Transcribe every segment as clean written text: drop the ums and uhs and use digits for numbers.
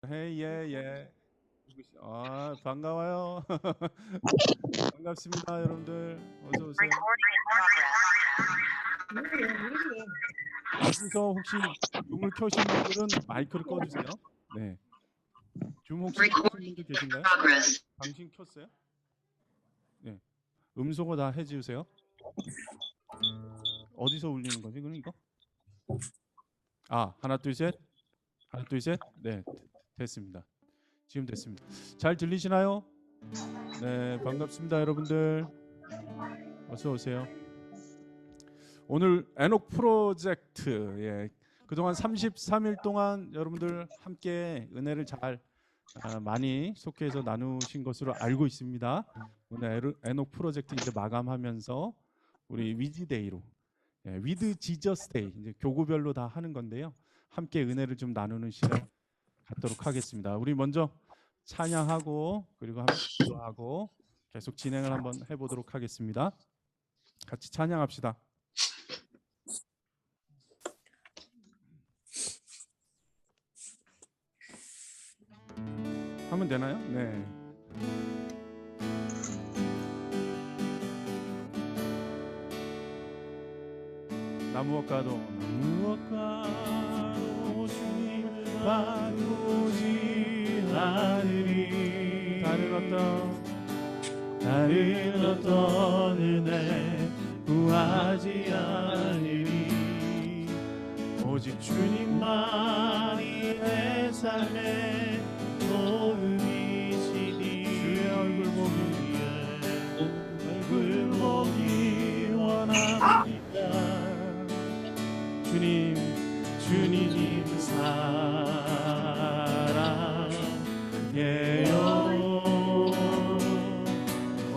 예. 반가워요. 반갑습니다, 여러분들. 어서 오세요. 여기서 혹시 줌을 켜신 분들은 마이크를 꺼주세요. 네. 줌 혹시 켜신 분들 계신가요? 당신 켰어요? 네. 음소거 다 해주세요. 어디서 울리는 거지? 그럼 이거? 하나 둘 셋. 하나 둘 셋. 네, 됐습니다. 지금 됐습니다. 잘 들리시나요? 네, 반갑습니다, 여러분들. 어서 오세요. 오늘 에녹 프로젝트, 그동안 33일 동안 여러분들 함께 은혜를 잘 많이 속해서 나누신 것으로 알고 있습니다. 오늘 에녹 프로젝트 이제 마감하면서 우리 위즈데이로 위드 지저스 데이 이제 교구별로 다 하는 건데요. 함께 은혜를 좀 나누는 시간 갖도록 하겠습니다. 우리 먼저 찬양하고 그리고 함께 기도하고 계속 진행을 한번 해보도록 하겠습니다. 같이 찬양합시다. 하면 되나요? 네. 나 무엇과도 주님을 바꾸지 않으리. 다른 어떤 은혜 구하지 않으리. 오직 주님만이 내 삶의 도움이시니 주의 얼굴 보기 원합니다. 주님 사랑해요.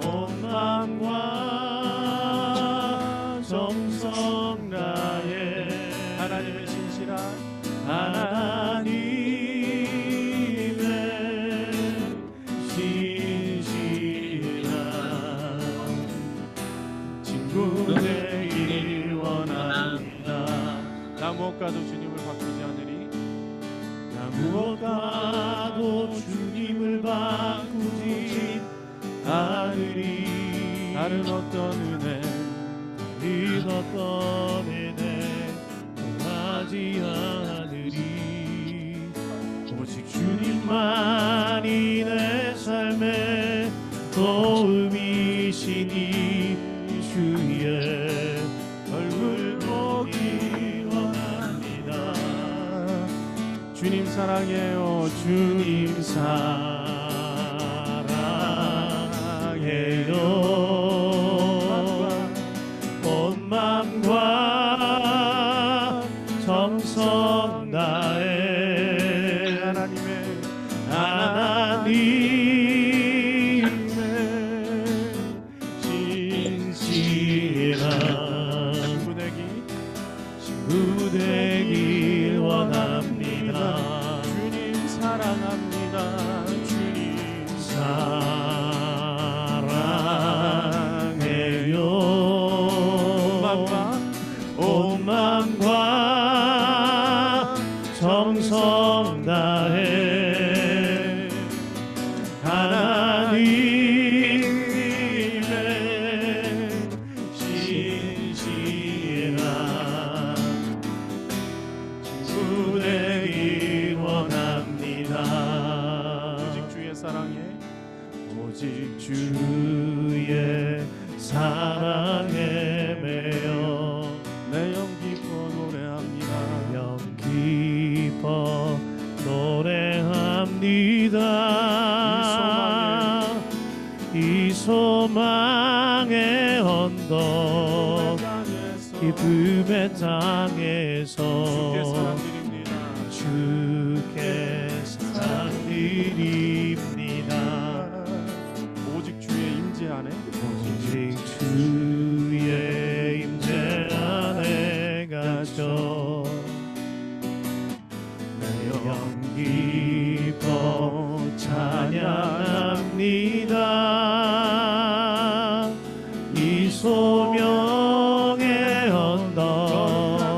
온 마음과 정성 다해 하나님의 신실한 친구 되길 원합니다. 나 무엇과도 주님을 바꾸지 않으리. 나 무엇과도 주님을 바꾸지 않으리. 다른 어떤 은혜 구하지 않으리. 오직 주님만이 내 삶의 도움이시니 주의 얼굴 보기 원합니다. 주님 사랑해요. 주님 사랑해요. 온 마음과 정성 다해 하나님의 신실한 친구 되길 원합니다. 주님 사랑합니다. 주님 사랑해요. 온 마음과 정성 다해 하나님의 신실한 친구 되길 원합니다. 오직 주의 사랑에 매여 내 영 기뻐 노래합니다. 이 소망의 언덕 기쁨의 땅에서 주께 사랑드립니다. 오직 주의 임재 안에 갇혀 내 영 기뻐 찬양합니다. 이 소명의 언덕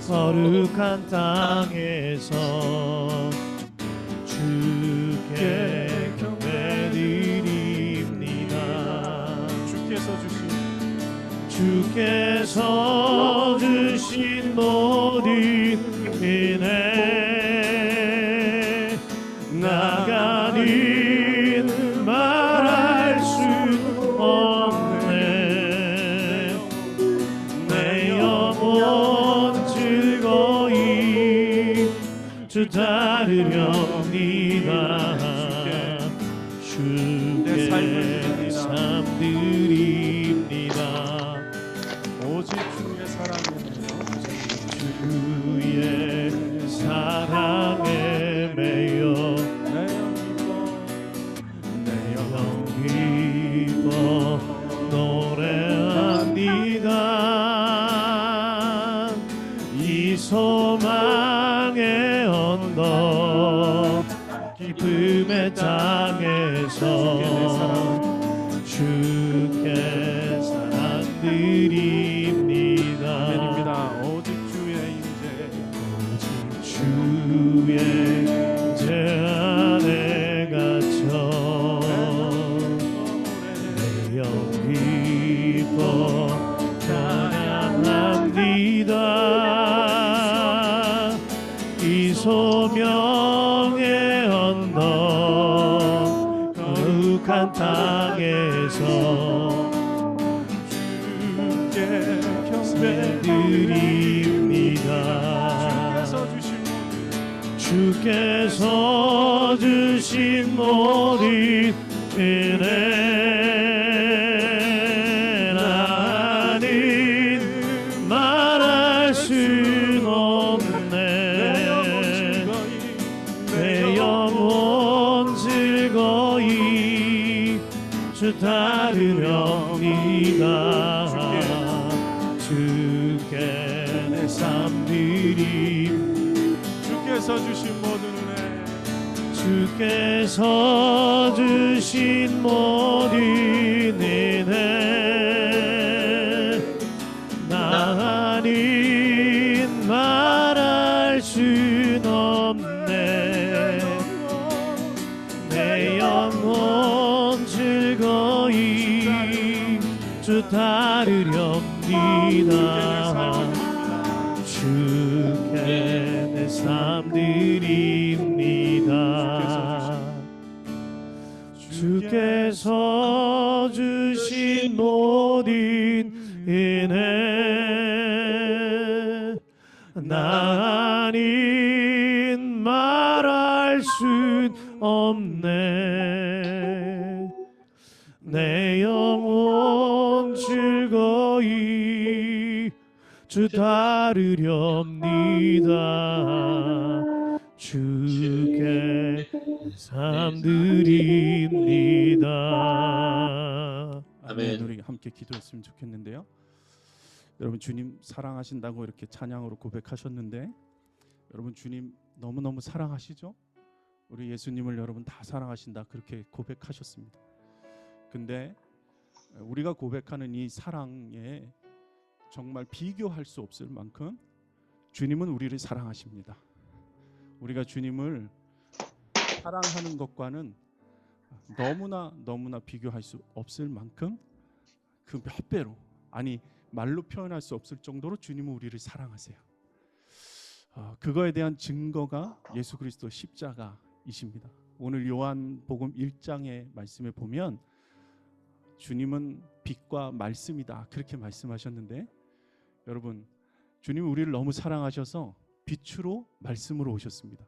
거룩한 땅에서 주께 경배드립니다. 주께서 주신 모든 은혜 나가는 말할 수 없네. 내 영혼 즐거이 주 따르렵니다. 주께 삶 드립니다. 오직 주의 사랑에 매여 내 영 기뻐 노래합니다. 이 소망의 언덕 기쁨의 땅에서 주께 사랑 드립니다. 오직 주의 임재, 주의 임재 안에 갇혀 내 영 기뻐 찬양합니다. 이 소명의 언덕 거룩한 땅에서 주께 경배드립니다. 주께서 주신 모든 은혜 나는 말할 순 없네. 내 영혼 즐거이 주 따르렵니다. 주께 내 삶 드립니다. 주께서 주신 모든 은혜, 주께서 주신 모든 은혜 나는 말할 순 없네. 내 영혼 즐거이 주 따르렵니다. 주께 내 삶 드립니다. 주께서 주신 모든 은혜 나는 말할 순 없네. 내 영혼 즐거이 주 따르렵니다. 주께 삶 드립니다. 아멘. 우리 함께 기도했으면 좋겠는데요. 여러분 주님 사랑하신다고 이렇게 찬양으로 고백하셨는데 여러분 주님 너무너무 사랑하시죠? 우리 예수님을 여러분 다 사랑하신다 그렇게 고백하셨습니다. 근데 우리가 고백하는 이 사랑에 정말 비교할 수 없을 만큼 주님은 우리를 사랑하십니다. 우리가 주님을 사랑하는 것과는 너무나 비교할 수 없을 만큼 그 몇 배로, 아니 말로 표현할 수 없을 정도로 주님은 우리를 사랑하세요. 그거에 대한 증거가 예수 그리스도 십자가이십니다. 오늘 요한복음 1장의 말씀에 보면 주님은 빛과 말씀이다 그렇게 말씀하셨는데 여러분 주님은 우리를 너무 사랑하셔서 빛으로 말씀으로 오셨습니다.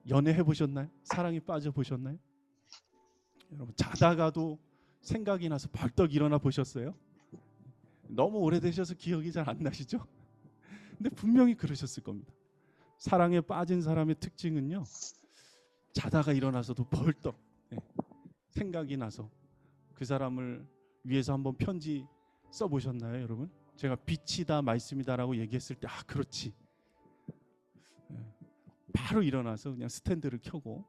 연애해 보셨나요? 사랑에 빠져 보셨나요? 여러분 자다가도 생각이 나서 벌떡 일어나 보셨어요? 너무 오래되셔서 기억이 잘 안 나시죠? 근데 분명히 그러셨을 겁니다. 사랑에 빠진 사람의 특징은요, 자다가 일어나서도 벌떡 생각이 나서 그 사람을 위해서 한번 편지 써보셨나요, 여러분? 제가 빛이다 말씀이다라고 얘기했을 때 그렇지. 바로 일어나서 그냥 스탠드를 켜고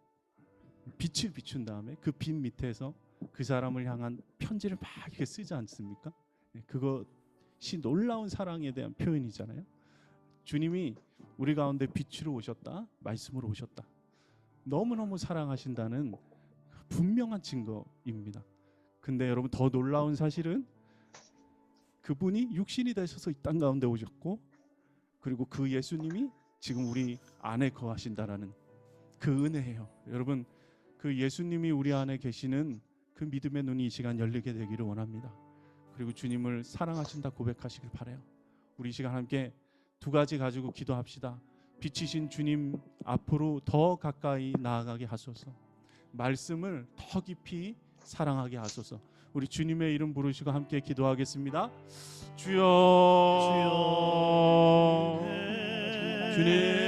빛을 비춘 다음에 그 빛 밑에서 그 사람을 향한 편지를 막 이렇게 쓰지 않습니까? 그것이 놀라운 사랑에 대한 표현이잖아요. 주님이 우리 가운데 빛으로 오셨다, 말씀으로 오셨다. 너무너무 사랑하신다는 분명한 증거입니다. 근데 여러분 더 놀라운 사실은 그분이 육신이 되셔서 이 땅 가운데 오셨고 그리고 그 예수님이 지금 우리 안에 거하신다라는 그 은혜예요. 여러분 그 예수님이 우리 안에 계시는 그 믿음의 눈이 이 시간 열리게 되기를 원합니다. 그리고 주님을 사랑하신다 고백하시길 바라요. 우리 이 시간 함께 두 가지 가지고 기도합시다. 빛이신 주님 앞으로 더 가까이 나아가게 하소서. 말씀을 더 깊이 사랑하게 하소서. 우리 주님의 이름 부르시고 함께 기도하겠습니다. 주여, 주님,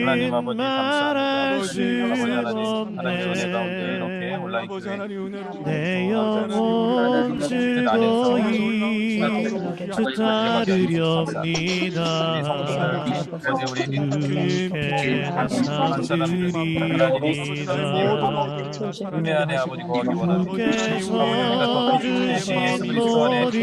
하나님 아버지 감사합니다. 아버지 하나님 하나님의 은혜 가운데 이렇게 올라 아버지 있기에 하나님 은혜로 내 감사합니다. 영혼 즐거이 주 따르렵니다. 은혜 안에 아버지 거하기 원합니다. 주께서 주신 모든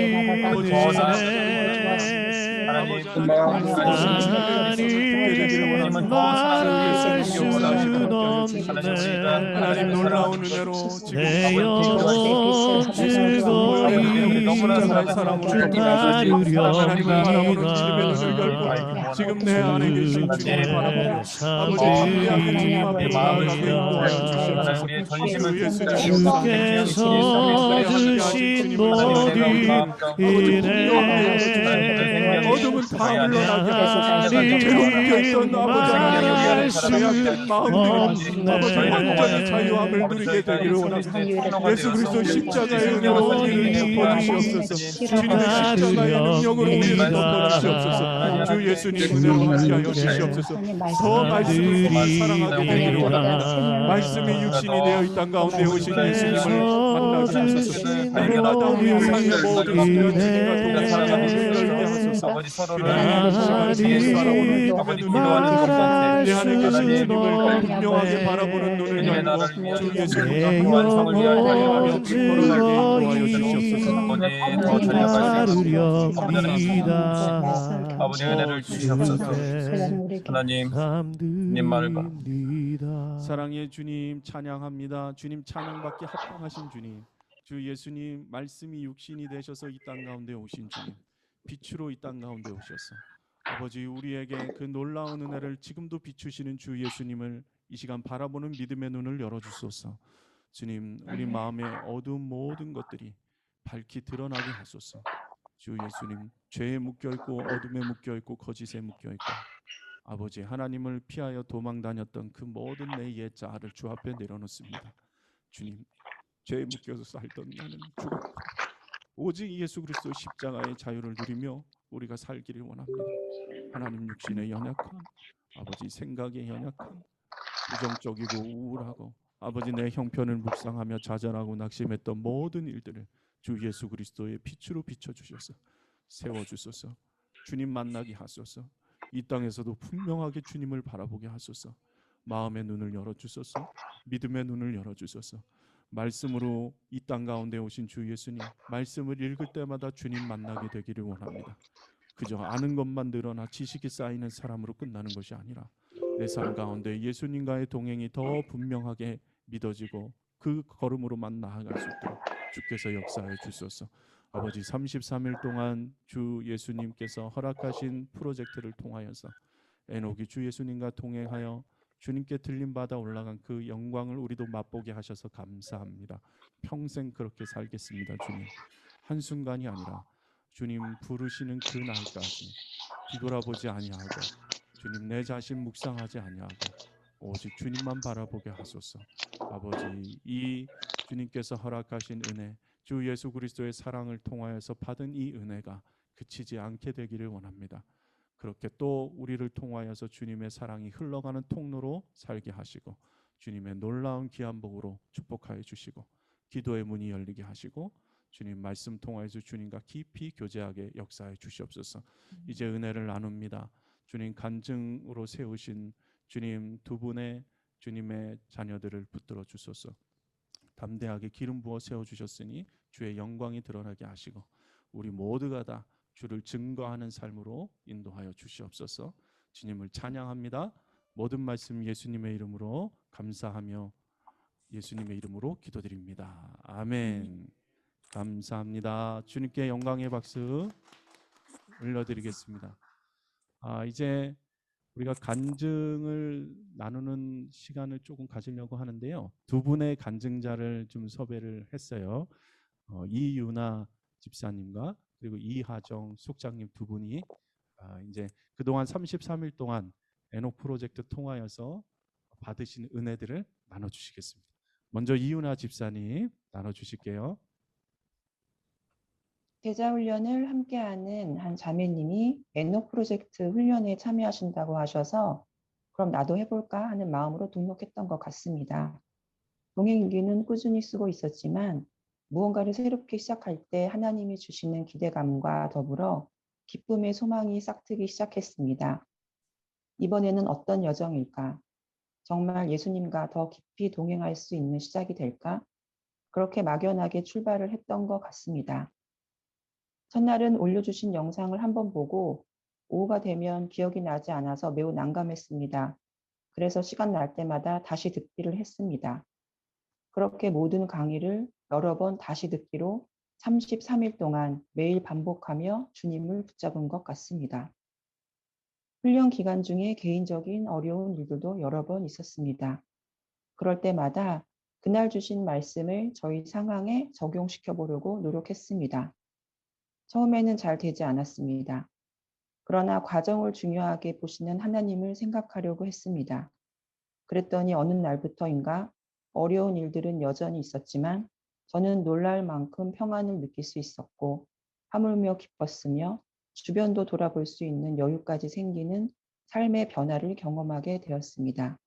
하나님 하나님 놀라운 은혜로 지금 내 영혼 즐거이 주 따르렵니다. 지금 내 안에 계신 주님을 바라보며 아버지 주님의 주님 앞에 나아가게 인도하여 주시옵소서. 주께서 주신 모든 은혜 어둠은 다 물러나게 하소서. 괴롭혔던 아버지 하나님의 죄악된 마음들 아버지 완전히 자유함을 누리게 되기를 원합니다. 예수 그리스도 십자가의 은혜로 우리를 덮어주시옵소서. 주님의 십자가의 능력으로 우리를 덮어주시옵소서. 주 예수님 은혜로 함께하여 주시옵소서. 더 말씀을 사랑하게 되기를 원합니다. 말씀이 육신이 되어 이 땅 가운데 오신 예수님을 만나게 하소서. 날마다 우리의 삶의 모든 순간 주님과 동행하는 눈을 열게 하소서. 주님의 시간을 바라보는 믿음의 눈이 내 안에 계신 주님을 분명하게 바라보는 눈을 열고 주 예수님과 완성을 위하여 걸어가게 인도하여 주시옵소서. 아버지 은혜를 주시옵소서. 하나님 님 말을 봐. 사랑의 주님 찬양합니다. 주님 찬양받기 합당하신 주님, 주 예수님 말씀이 육신이 되셔서 이 땅 가운데 오신 주님, 빛으로 이 땅 가운데 오셔서 아버지 우리에게 그 놀라운 은혜를 지금도 비추시는 주 예수님을 이 시간 바라보는 믿음의 눈을 열어주소서. 주님 우리 마음의 어두운 모든 것들이 밝히 드러나게 하소서. 주 예수님 죄에 묶여있고 어둠에 묶여있고 거짓에 묶여있고 아버지 하나님을 피하여 도망 다녔던 그 모든 내 옛자아를 주 앞에 내려놓습니다. 주님 죄에 묶여서 살던 나는 죽었고 오직 예수 그리스도 십자가의 자유를 누리며 우리가 살기를 원합니다. 하나님 육신의 연약함, 아버지 생각의 연약함, 부정적이고 우울하고 아버지 내 형편을 묵상하며 좌절하고 낙심했던 모든 일들을 주 예수 그리스도의 빛으로 비춰주셔서 세워주소서. 주님 만나게 하소서. 이 땅에서도 분명하게 주님을 바라보게 하소서. 마음의 눈을 열어주소서. 믿음의 눈을 열어주소서. 말씀으로 이 땅 가운데 오신 주 예수님, 말씀을 읽을 때마다 주님 만나게 되기를 원합니다. 그저 아는 것만 늘어나 지식이 쌓이는 사람으로 끝나는 것이 아니라 내 삶 가운데 예수님과의 동행이 더 분명하게 믿어지고 그 걸음으로만 나아갈 수 있도록 주께서 역사해 주소서. 아버지 33일 동안 주 예수님께서 허락하신 프로젝트를 통하여서 에녹이 주 예수님과 동행하여 주님께 들림받아 올라간 그 영광을 우리도 맛보게 하셔서 감사합니다. 평생 그렇게 살겠습니다. 주님 한순간이 아니라 주님 부르시는 그 날까지 뒤돌아보지 아니하고 주님 내 자신 묵상하지 아니하고 오직 주님만 바라보게 하소서. 아버지 이 주님께서 허락하신 은혜 주 예수 그리스도의 사랑을 통하여서 받은 이 은혜가 그치지 않게 되기를 원합니다. 그렇게 또 우리를 통하여서 주님의 사랑이 흘러가는 통로로 살게 하시고 주님의 놀라운 귀한 복으로 축복하여 주시고 기도의 문이 열리게 하시고 주님 말씀 통하여서 주님과 깊이 교제하게 역사해 주시옵소서. 이제 은혜를 나눕니다. 주님 간증으로 세우신 주님 두 분의 주님의 자녀들을 붙들어 주소서. 담대하게 기름 부어 세워주셨으니 주의 영광이 드러나게 하시고 우리 모두가 다 주를 증거하는 삶으로 인도하여 주시옵소서. 주님을 찬양합니다. 모든 말씀 예수님의 이름으로 감사하며 예수님의 이름으로 기도드립니다. 아멘. 감사합니다. 주님께 영광의 박수 올려드리겠습니다. 이제 우리가 간증을 나누는 시간을 조금 가지려고 하는데요. 두 분의 간증자를 좀 섭외를 했어요. 이유나 집사님과 그리고 이하정 숙장님 두 분이 이제 그동안 33일 동안 에녹 프로젝트 통하여서 받으신 은혜들을 나눠주시겠습니다. 먼저 이유나 집사님 나눠주실게요. 제자 훈련을 함께하는 한 자매님이 에녹 프로젝트 훈련에 참여하신다고 하셔서 그럼 나도 해볼까 하는 마음으로 등록했던 것 같습니다. 동행일기는 꾸준히 쓰고 있었지만 무언가를 새롭게 시작할 때 하나님이 주시는 기대감과 더불어 기쁨의 소망이 싹트기 시작했습니다. 이번에는 어떤 여정일까? 정말 예수님과 더 깊이 동행할 수 있는 시작이 될까? 그렇게 막연하게 출발을 했던 것 같습니다. 첫날은 올려주신 영상을 한번 보고 오후가 되면 기억이 나지 않아서 매우 난감했습니다. 그래서 시간 날 때마다 다시 듣기를 했습니다. 그렇게 모든 강의를 여러 번 다시 듣기로 33일 동안 매일 반복하며 주님을 붙잡은 것 같습니다. 훈련 기간 중에 개인적인 어려운 일들도 여러 번 있었습니다. 그럴 때마다 그날 주신 말씀을 저희 상황에 적용시켜 보려고 노력했습니다. 처음에는 잘 되지 않았습니다. 그러나 과정을 중요하게 보시는 하나님을 생각하려고 했습니다. 그랬더니 어느 날부터인가 어려운 일들은 여전히 있었지만 저는 놀랄 만큼 평안을 느낄 수 있었고 하물며 기뻤으며 주변도 돌아볼 수 있는 여유까지 생기는 삶의 변화를 경험하게 되었습니다.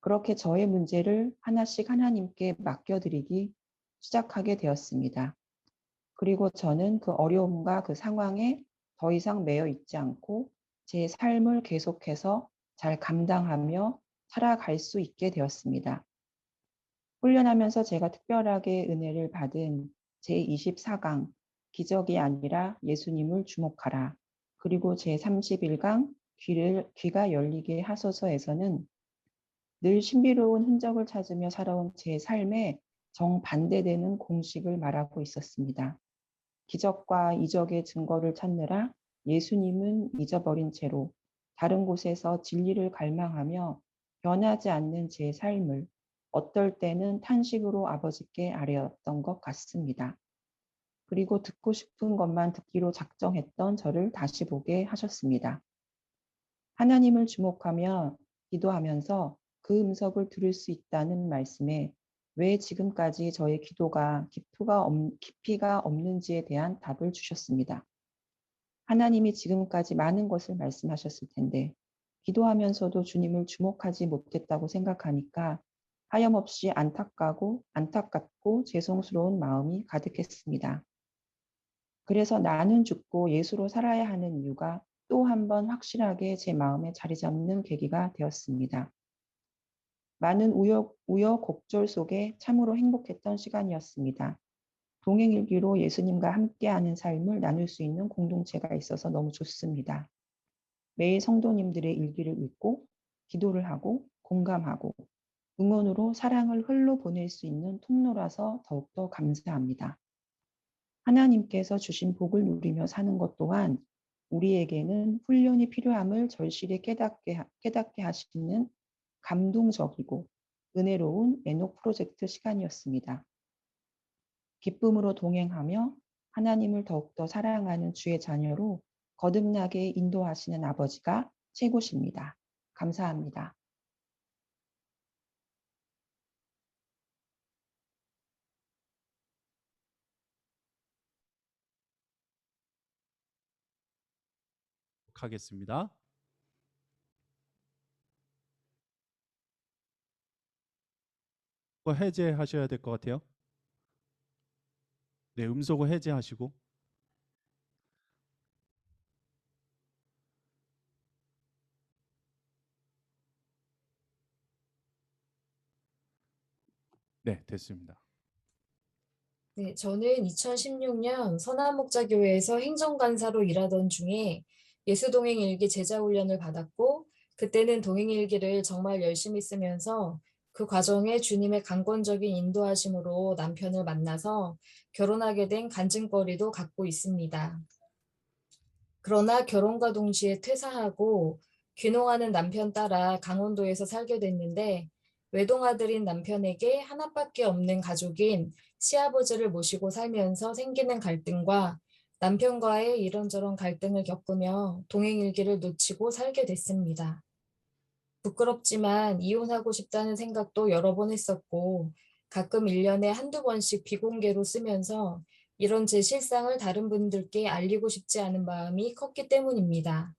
그렇게 저의 문제를 하나씩 하나님께 맡겨드리기 시작하게 되었습니다. 그리고 저는 그 어려움과 그 상황에 더 이상 매여 있지 않고 제 삶을 계속해서 잘 감당하며 살아갈 수 있게 되었습니다. 훈련하면서 제가 특별하게 은혜를 받은 제24강 기적이 아니라 예수님을 주목하라. 그리고 제31강 귀가 열리게 하소서에서는 늘 신비로운 흔적을 찾으며 살아온 제 삶에 정반대되는 공식을 말하고 있었습니다. 기적과 이적의 증거를 찾느라 예수님은 잊어버린 채로 다른 곳에서 진리를 갈망하며 변하지 않는 제 삶을 어떨 때는 탄식으로 아버지께 아뢰었던 것 같습니다. 그리고 듣고 싶은 것만 듣기로 작정했던 저를 다시 보게 하셨습니다. 하나님을 주목하며 기도하면서 그 음성을 들을 수 있다는 말씀에 왜 지금까지 저의 기도가 깊이가 없는지에 대한 답을 주셨습니다. 하나님이 지금까지 많은 것을 말씀하셨을 텐데 기도하면서도 주님을 주목하지 못했다고 생각하니까 하염없이 안타깝고 죄송스러운 마음이 가득했습니다. 그래서 나는 죽고 예수로 살아야 하는 이유가 또 한 번 확실하게 제 마음에 자리 잡는 계기가 되었습니다. 많은 우여곡절 속에 참으로 행복했던 시간이었습니다. 동행일기로 예수님과 함께하는 삶을 나눌 수 있는 공동체가 있어서 너무 좋습니다. 매일 성도님들의 일기를 읽고 기도를 하고 공감하고 응원으로 사랑을 흘러 보낼 수 있는 통로라서 더욱더 감사합니다. 하나님께서 주신 복을 누리며 사는 것 또한 우리에게는 훈련이 필요함을 절실히 깨닫게 하시는 감동적이고 은혜로운 에녹 프로젝트 시간이었습니다. 기쁨으로 동행하며 하나님을 더욱더 사랑하는 주의 자녀로 거듭나게 인도하시는 아버지가 최고십니다. 감사합니다. 하겠습니다. 해제하셔야 될 것 같아요. 네, 음소거 해제하시고. 네, 됐습니다. 네, 저는 2016년 선한목자교회에서 행정간사로 일하던 중에 예수동행 일기 제자훈련을 받았고 그때는 동행일기를 정말 열심히 쓰면서 그 과정에 주님의 강권적인 인도하심으로 남편을 만나서 결혼하게 된 간증거리도 갖고 있습니다. 그러나 결혼과 동시에 퇴사하고 귀농하는 남편 따라 강원도에서 살게 됐는데 외동아들인 남편에게 하나밖에 없는 가족인 시아버지를 모시고 살면서 생기는 갈등과 남편과의 이런저런 갈등을 겪으며 동행일기를 놓치고 살게 됐습니다. 부끄럽지만 이혼하고 싶다는 생각도 여러 번 했었고 가끔 1년에 한두 번씩 비공개로 쓰면서 이런 제 실상을 다른 분들께 알리고 싶지 않은 마음이 컸기 때문입니다.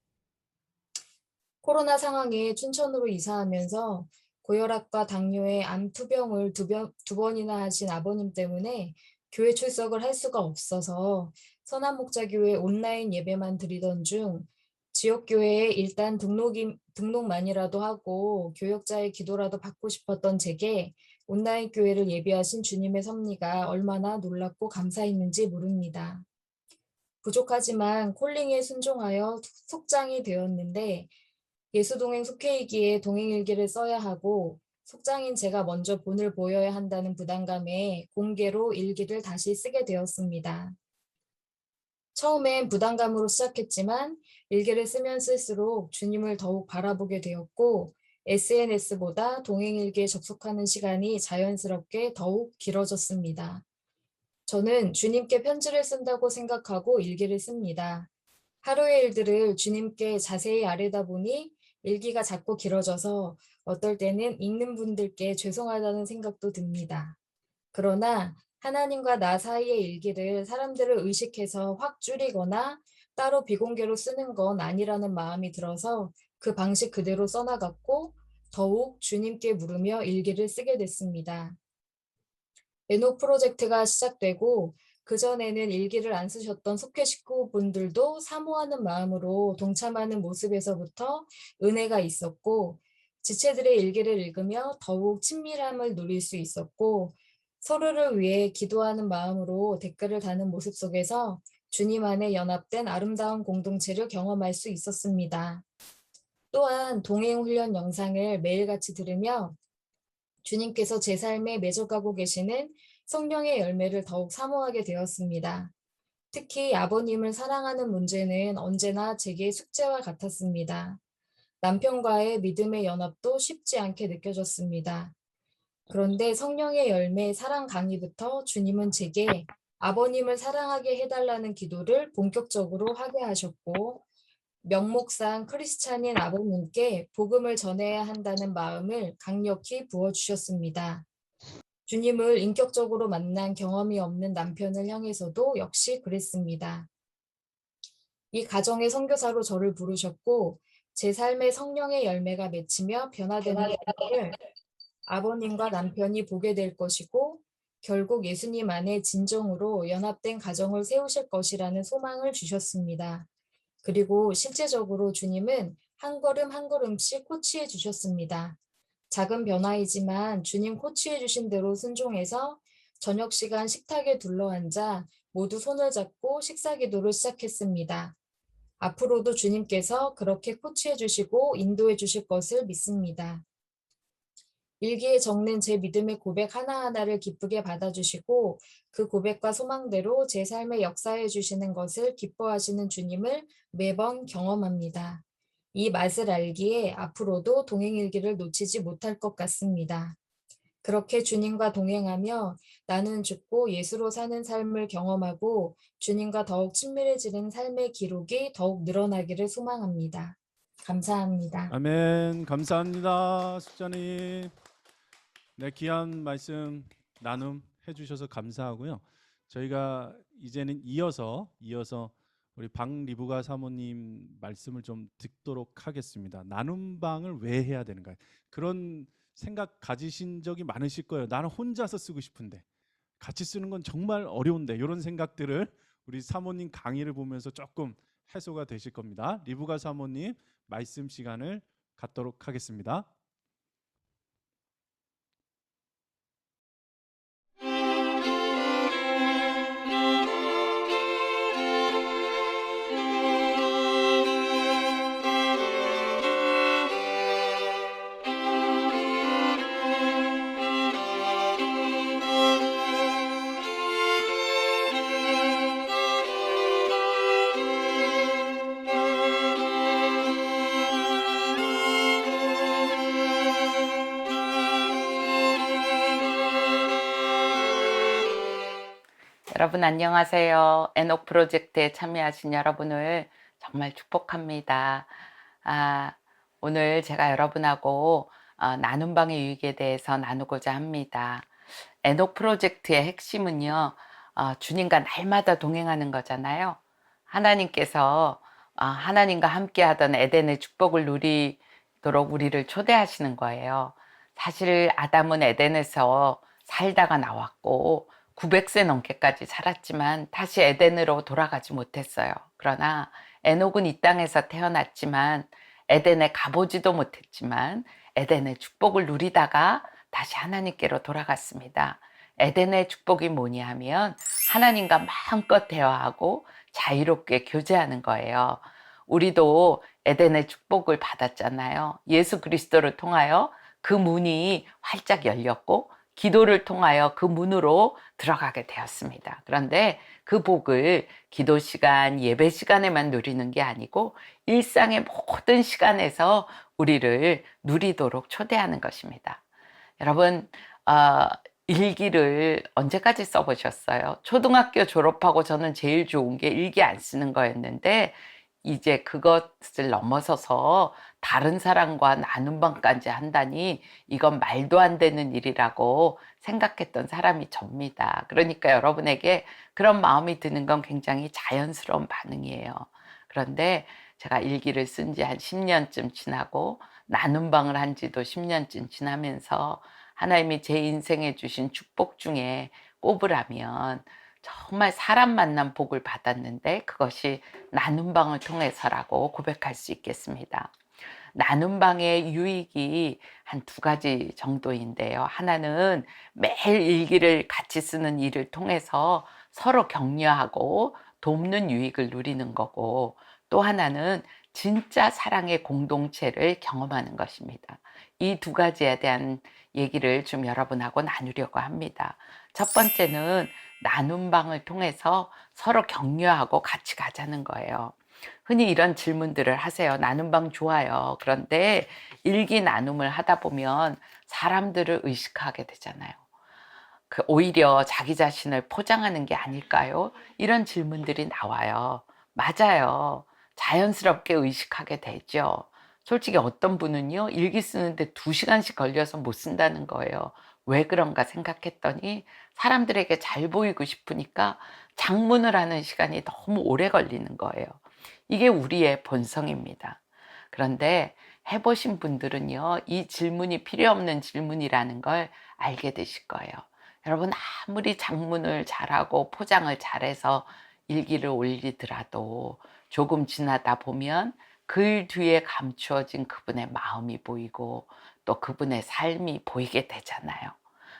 코로나 상황에 춘천으로 이사하면서 고혈압과 당뇨의 암 투병을 두 번이나 하신 아버님 때문에 교회 출석을 할 수가 없어서 선한목자교회 온라인 예배만 드리던 중 지역교회에 일단 등록만이라도 하고 교역자의 기도라도 받고 싶었던 제게 온라인 교회를 예비하신 주님의 섭리가 얼마나 놀랍고 감사했는지 모릅니다. 부족하지만 콜링에 순종하여 속장이 되었는데 예수동행 속회이기에 동행일기를 써야 하고 속장인 제가 먼저 본을 보여야 한다는 부담감에 공개로 일기를 다시 쓰게 되었습니다. 처음엔 부담감으로 시작했지만 일기를 쓰면 쓸수록 주님을 더욱 바라보게 되었고 SNS보다 동행일기에 접속하는 시간이 자연스럽게 더욱 길어졌습니다. 저는 주님께 편지를 쓴다고 생각하고 일기를 씁니다. 하루의 일들을 주님께 자세히 아뢰다 보니 일기가 자꾸 길어져서 어떨 때는 읽는 분들께 죄송하다는 생각도 듭니다. 그러나 하나님과 나 사이의 일기를 사람들을 의식해서 확 줄이거나 따로 비공개로 쓰는 건 아니라는 마음이 들어서 그 방식 그대로 써나갔고 더욱 주님께 물으며 일기를 쓰게 됐습니다. 에녹 프로젝트가 시작되고 그전에는 일기를 안 쓰셨던 속회 식구분들도 사모하는 마음으로 동참하는 모습에서부터 은혜가 있었고 지체들의 일기를 읽으며 더욱 친밀함을 누릴 수 있었고 서로를 위해 기도하는 마음으로 댓글을 다는 모습 속에서 주님 안에 연합된 아름다운 공동체를 경험할 수 있었습니다. 또한 동행훈련 영상을 매일같이 들으며 주님께서 제 삶에 맺어가고 계시는 성령의 열매를 더욱 사모하게 되었습니다. 특히 아버님을 사랑하는 문제는 언제나 제게 숙제와 같았습니다. 남편과의 믿음의 연합도 쉽지 않게 느껴졌습니다. 그런데 성령의 열매 사랑 강의부터 주님은 제게 아버님을 사랑하게 해달라는 기도를 본격적으로 하게 하셨고 명목상 크리스찬인 아버님께 복음을 전해야 한다는 마음을 강력히 부어주셨습니다. 주님을 인격적으로 만난 경험이 없는 남편을 향해서도 역시 그랬습니다. 이 가정의 선교사로 저를 부르셨고 제 삶의 성령의 열매가 맺히며 변화되는 모습을 아버님과 남편이 보게 될 것이고 결국 예수님 안에 진정으로 연합된 가정을 세우실 것이라는 소망을 주셨습니다. 그리고 실제적으로 주님은 한 걸음 한 걸음씩 코치해 주셨습니다. 작은 변화이지만 주님 코치해 주신 대로 순종해서 저녁 시간 식탁에 둘러앉아 모두 손을 잡고 식사 기도를 시작했습니다. 앞으로도 주님께서 그렇게 코치해 주시고 인도해 주실 것을 믿습니다. 일기에 적는 제 믿음의 고백 하나하나를 기쁘게 받아주시고 그 고백과 소망대로 제 삶에 역사해 주시는 것을 기뻐하시는 주님을 매번 경험합니다. 이 맛을 알기에 앞으로도 동행일기를 놓치지 못할 것 같습니다. 그렇게 주님과 동행하며 나는 죽고 예수로 사는 삶을 경험하고 주님과 더욱 친밀해지는 삶의 기록이 더욱 늘어나기를 소망합니다. 감사합니다. 아멘. 감사합니다, 숙자님. 네, 귀한 말씀 나눔 해주셔서 감사하고요. 저희가 이제는 이어서 우리 박리부가 사모님 말씀을 좀 듣도록 하겠습니다. 나눔방을 왜 해야 되는가? 그런 생각 가지신 적이 많으실 거예요. 나는 혼자서 쓰고 싶은데 같이 쓰는 건 정말 어려운데 이런 생각들을 우리 사모님 강의를 보면서 조금 해소가 되실 겁니다. 리부가 사모님 말씀 시간을 갖도록 하겠습니다. 여러분 안녕하세요. 에녹 프로젝트에 참여하신 여러분을 정말 축복합니다. 오늘 제가 여러분하고 나눔방의 유익에 대해서 나누고자 합니다. 에녹 프로젝트의 핵심은요, 주님과 날마다 동행하는 거잖아요. 하나님께서 하나님과 함께 하던 에덴의 축복을 누리도록 우리를 초대하시는 거예요. 사실 아담은 에덴에서 살다가 나왔고 900세 넘게까지 살았지만 다시 에덴으로 돌아가지 못했어요. 그러나 에녹은 이 땅에서 태어났지만 에덴에 가보지도 못했지만 에덴의 축복을 누리다가 다시 하나님께로 돌아갔습니다. 에덴의 축복이 뭐냐 하면 하나님과 마음껏 대화하고 자유롭게 교제하는 거예요. 우리도 에덴의 축복을 받았잖아요. 예수 그리스도를 통하여 그 문이 활짝 열렸고 기도를 통하여 그 문으로 들어가게 되었습니다. 그런데 그 복을 기도 시간, 예배 시간에만 누리는 게 아니고 일상의 모든 시간에서 우리를 누리도록 초대하는 것입니다. 여러분, 일기를 언제까지 써보셨어요? 초등학교 졸업하고 저는 제일 좋은 게 일기 안 쓰는 거였는데 이제 그것을 넘어서서 다른 사람과 나눔방까지 한다니 이건 말도 안 되는 일이라고 생각했던 사람이 접니다. 그러니까 여러분에게 그런 마음이 드는 건 굉장히 자연스러운 반응이에요. 그런데 제가 일기를 쓴 지 한 10년쯤 지나고 나눔방을 한 지도 10년쯤 지나면서 하나님이 제 인생에 주신 축복 중에 꼽으라면 정말 사람 만난 복을 받았는데 그것이 나눔방을 통해서라고 고백할 수 있겠습니다. 나눔방의 유익이 한 2가지 정도인데요. 하나는 매일 일기를 같이 쓰는 일을 통해서 서로 격려하고 돕는 유익을 누리는 거고, 또 하나는 진짜 사랑의 공동체를 경험하는 것입니다. 이 2가지에 대한 얘기를 좀 여러분하고 나누려고 합니다. 첫 번째는 나눔방을 통해서 서로 격려하고 같이 가자는 거예요. 흔히 이런 질문들을 하세요. 나눔방 좋아요. 그런데 일기 나눔을 하다 보면 사람들을 의식하게 되잖아요. 오히려 자기 자신을 포장하는 게 아닐까요? 이런 질문들이 나와요. 맞아요. 자연스럽게 의식하게 되죠. 솔직히 어떤 분은요, 일기 쓰는데 2시간씩 걸려서 못 쓴다는 거예요. 왜 그런가 생각했더니 사람들에게 잘 보이고 싶으니까 장문을 하는 시간이 너무 오래 걸리는 거예요. 이게 우리의 본성입니다. 그런데 해보신 분들은요, 이 질문이 필요 없는 질문이라는 걸 알게 되실 거예요. 여러분, 아무리 장문을 잘하고 포장을 잘해서 일기를 올리더라도 조금 지나다 보면 글 뒤에 감추어진 그분의 마음이 보이고 또 그분의 삶이 보이게 되잖아요.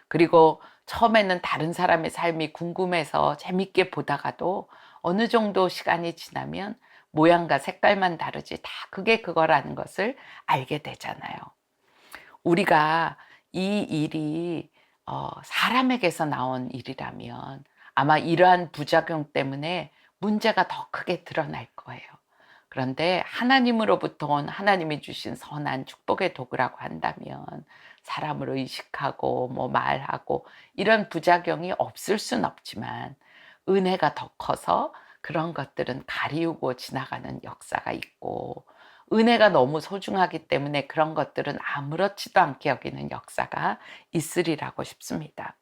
그리고 처음에는 다른 사람의 삶이 궁금해서 재밌게 보다가도 어느 정도 시간이 지나면 모양과 색깔만 다르지 다 그게 그거라는 것을 알게 되잖아요. 우리가 이 일이 사람에게서 나온 일이라면 아마 이러한 부작용 때문에 문제가 더 크게 드러날 거예요. 그런데 하나님으로부터 온 하나님이 주신 선한 축복의 도구라고 한다면 사람을 의식하고 말하고 이런 부작용이 없을 순 없지만 은혜가 더 커서 그런 것들은 가리우고 지나가는 역사가 있고, 은혜가 너무 소중하기 때문에 그런 것들은 아무렇지도 않게 여기는 역사가 있으리라고 싶습니다.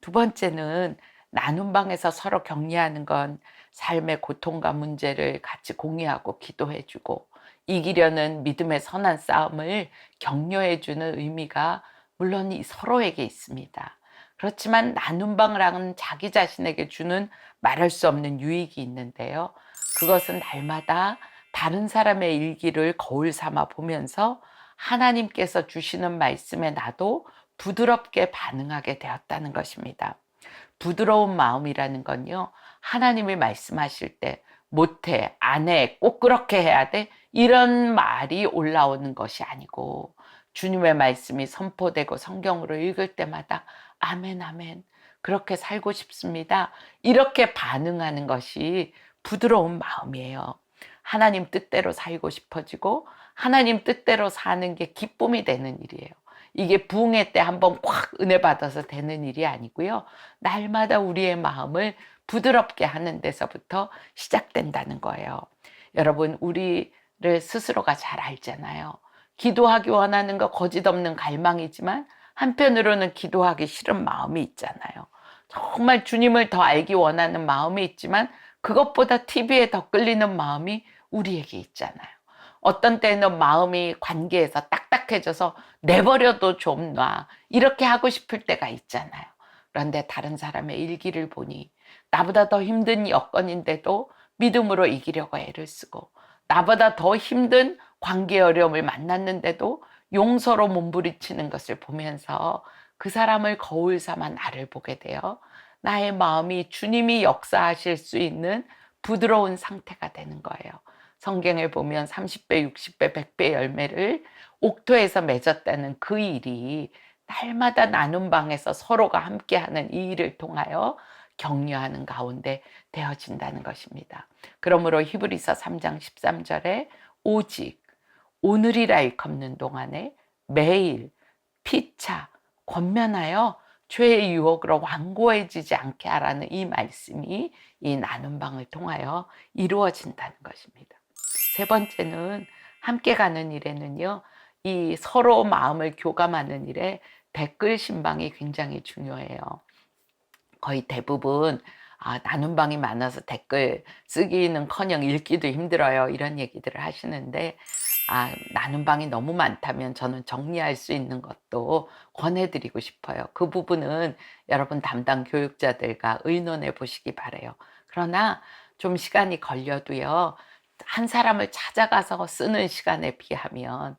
2번째는 나눔방에서 서로 격려하는 건 삶의 고통과 문제를 같이 공유하고 기도해주고 이기려는 믿음의 선한 싸움을 격려해주는 의미가 물론 이 서로에게 있습니다. 그렇지만 나눔방을 하는 자기 자신에게 주는 말할 수 없는 유익이 있는데요. 그것은 날마다 다른 사람의 일기를 거울 삼아 보면서 하나님께서 주시는 말씀에 나도 부드럽게 반응하게 되었다는 것입니다. 부드러운 마음이라는 건요, 하나님이 말씀하실 때 못해, 안 해, 꼭 그렇게 해야 돼 이런 말이 올라오는 것이 아니고 주님의 말씀이 선포되고 성경으로 읽을 때마다 아멘 아멘 그렇게 살고 싶습니다 이렇게 반응하는 것이 부드러운 마음이에요. 하나님 뜻대로 살고 싶어지고 하나님 뜻대로 사는 게 기쁨이 되는 일이에요. 이게 부흥회 때 한번 콱 은혜 받아서 되는 일이 아니고요. 날마다 우리의 마음을 부드럽게 하는 데서부터 시작된다는 거예요. 여러분, 우리를 스스로가 잘 알잖아요. 기도하기 원하는 거 거짓 없는 갈망이지만 한편으로는 기도하기 싫은 마음이 있잖아요. 정말 주님을 더 알기 원하는 마음이 있지만 그것보다 TV에 더 끌리는 마음이 우리에게 있잖아요. 어떤 때는 마음이 관계에서 딱딱해져서 내버려도 좀 놔, 이렇게 하고 싶을 때가 있잖아요. 그런데 다른 사람의 일기를 보니 나보다 더 힘든 여건인데도 믿음으로 이기려고 애를 쓰고, 나보다 더 힘든 관계 어려움을 만났는데도 용서로 몸부림치는 것을 보면서 그 사람을 거울 삼아 나를 보게 되어 나의 마음이 주님이 역사하실 수 있는 부드러운 상태가 되는 거예요. 성경에 보면 30배, 60배, 100배 열매를 옥토에서 맺었다는 그 일이 날마다 나눔 방에서 서로가 함께하는 이 일을 통하여 격려하는 가운데 되어진다는 것입니다. 그러므로 히브리서 3장 13절에 오직 오늘이라 일컫는 동안에 매일 피차 권면하여 죄의 유혹으로 완고해지지 않게 하라는 이 말씀이 이 나눔방을 통하여 이루어진다는 것입니다. 세 번째는 함께 가는 일에는요, 이 서로 마음을 교감하는 일에 댓글 신방이 굉장히 중요해요. 거의 대부분 나눔방이 많아서 댓글 쓰기는커녕 읽기도 힘들어요, 이런 얘기들을 하시는데, 나눔방이 너무 많다면 저는 정리할 수 있는 것도 권해드리고 싶어요. 그 부분은 여러분 담당 교육자들과 의논해 보시기 바래요. 그러나 좀 시간이 걸려도요, 한 사람을 찾아가서 쓰는 시간에 비하면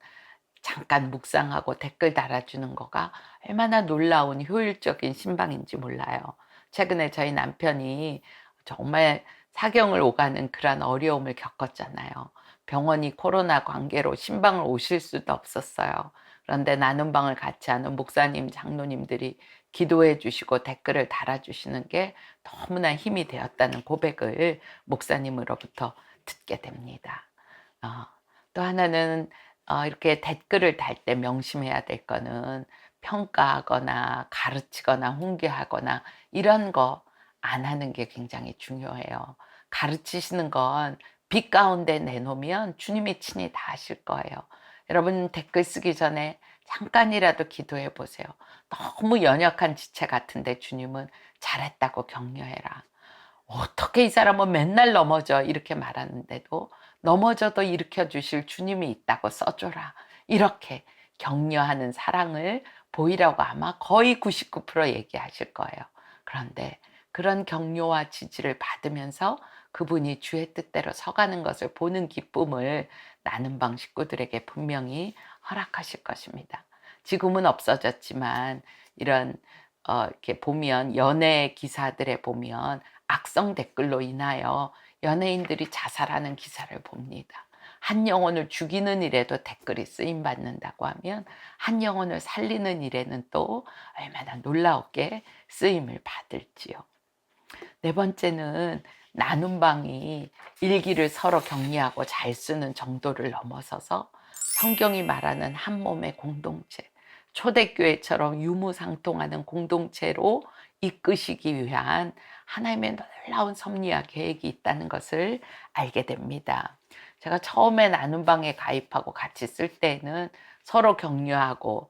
잠깐 묵상하고 댓글 달아주는 거가 얼마나 놀라운 효율적인 신방인지 몰라요. 최근에 저희 남편이 정말 사경을 오가는 그런 어려움을 겪었잖아요. 병원이 코로나 관계로 신방을 오실 수도 없었어요. 그런데 나눔방을 같이 하는 목사님, 장로님들이 기도해 주시고 댓글을 달아주시는 게 너무나 힘이 되었다는 고백을 목사님으로부터 듣게 됩니다. 또 하나는 이렇게 댓글을 달 때 명심해야 될 거는 평가하거나 가르치거나 훈계하거나 이런 거 안 하는 게 굉장히 중요해요. 가르치시는 건 빛 가운데 내놓으면 주님이 친히 다 하실 거예요. 여러분 댓글 쓰기 전에 잠깐이라도 기도해 보세요. 너무 연약한 지체 같은데 주님은 잘했다고 격려해라. 어떻게 이 사람은 맨날 넘어져, 이렇게 말하는데도 넘어져도 일으켜 주실 주님이 있다고 써줘라, 이렇게 격려하는 사랑을 보이라고 아마 거의 99% 얘기하실 거예요. 그런데 그런 격려와 지지를 받으면서 그분이 주의 뜻대로 서가는 것을 보는 기쁨을 나눔방 식구들에게 분명히 허락하실 것입니다. 지금은 없어졌지만 이런 이렇게 보면 연예 기사들에 보면 악성 댓글로 인하여 연예인들이 자살하는 기사를 봅니다. 한 영혼을 죽이는 일에도 댓글이 쓰임 받는다고 하면 한 영혼을 살리는 일에는 또 얼마나 놀라웠게 쓰임을 받을지요. 네 번째는 나눔방이 일기를 서로 격려하고 잘 쓰는 정도를 넘어서서 성경이 말하는 한 몸의 공동체, 초대교회처럼 유무상통하는 공동체로 이끄시기 위한 하나님의 놀라운 섭리와 계획이 있다는 것을 알게 됩니다. 제가 처음에 나눔방에 가입하고 같이 쓸 때는 서로 격려하고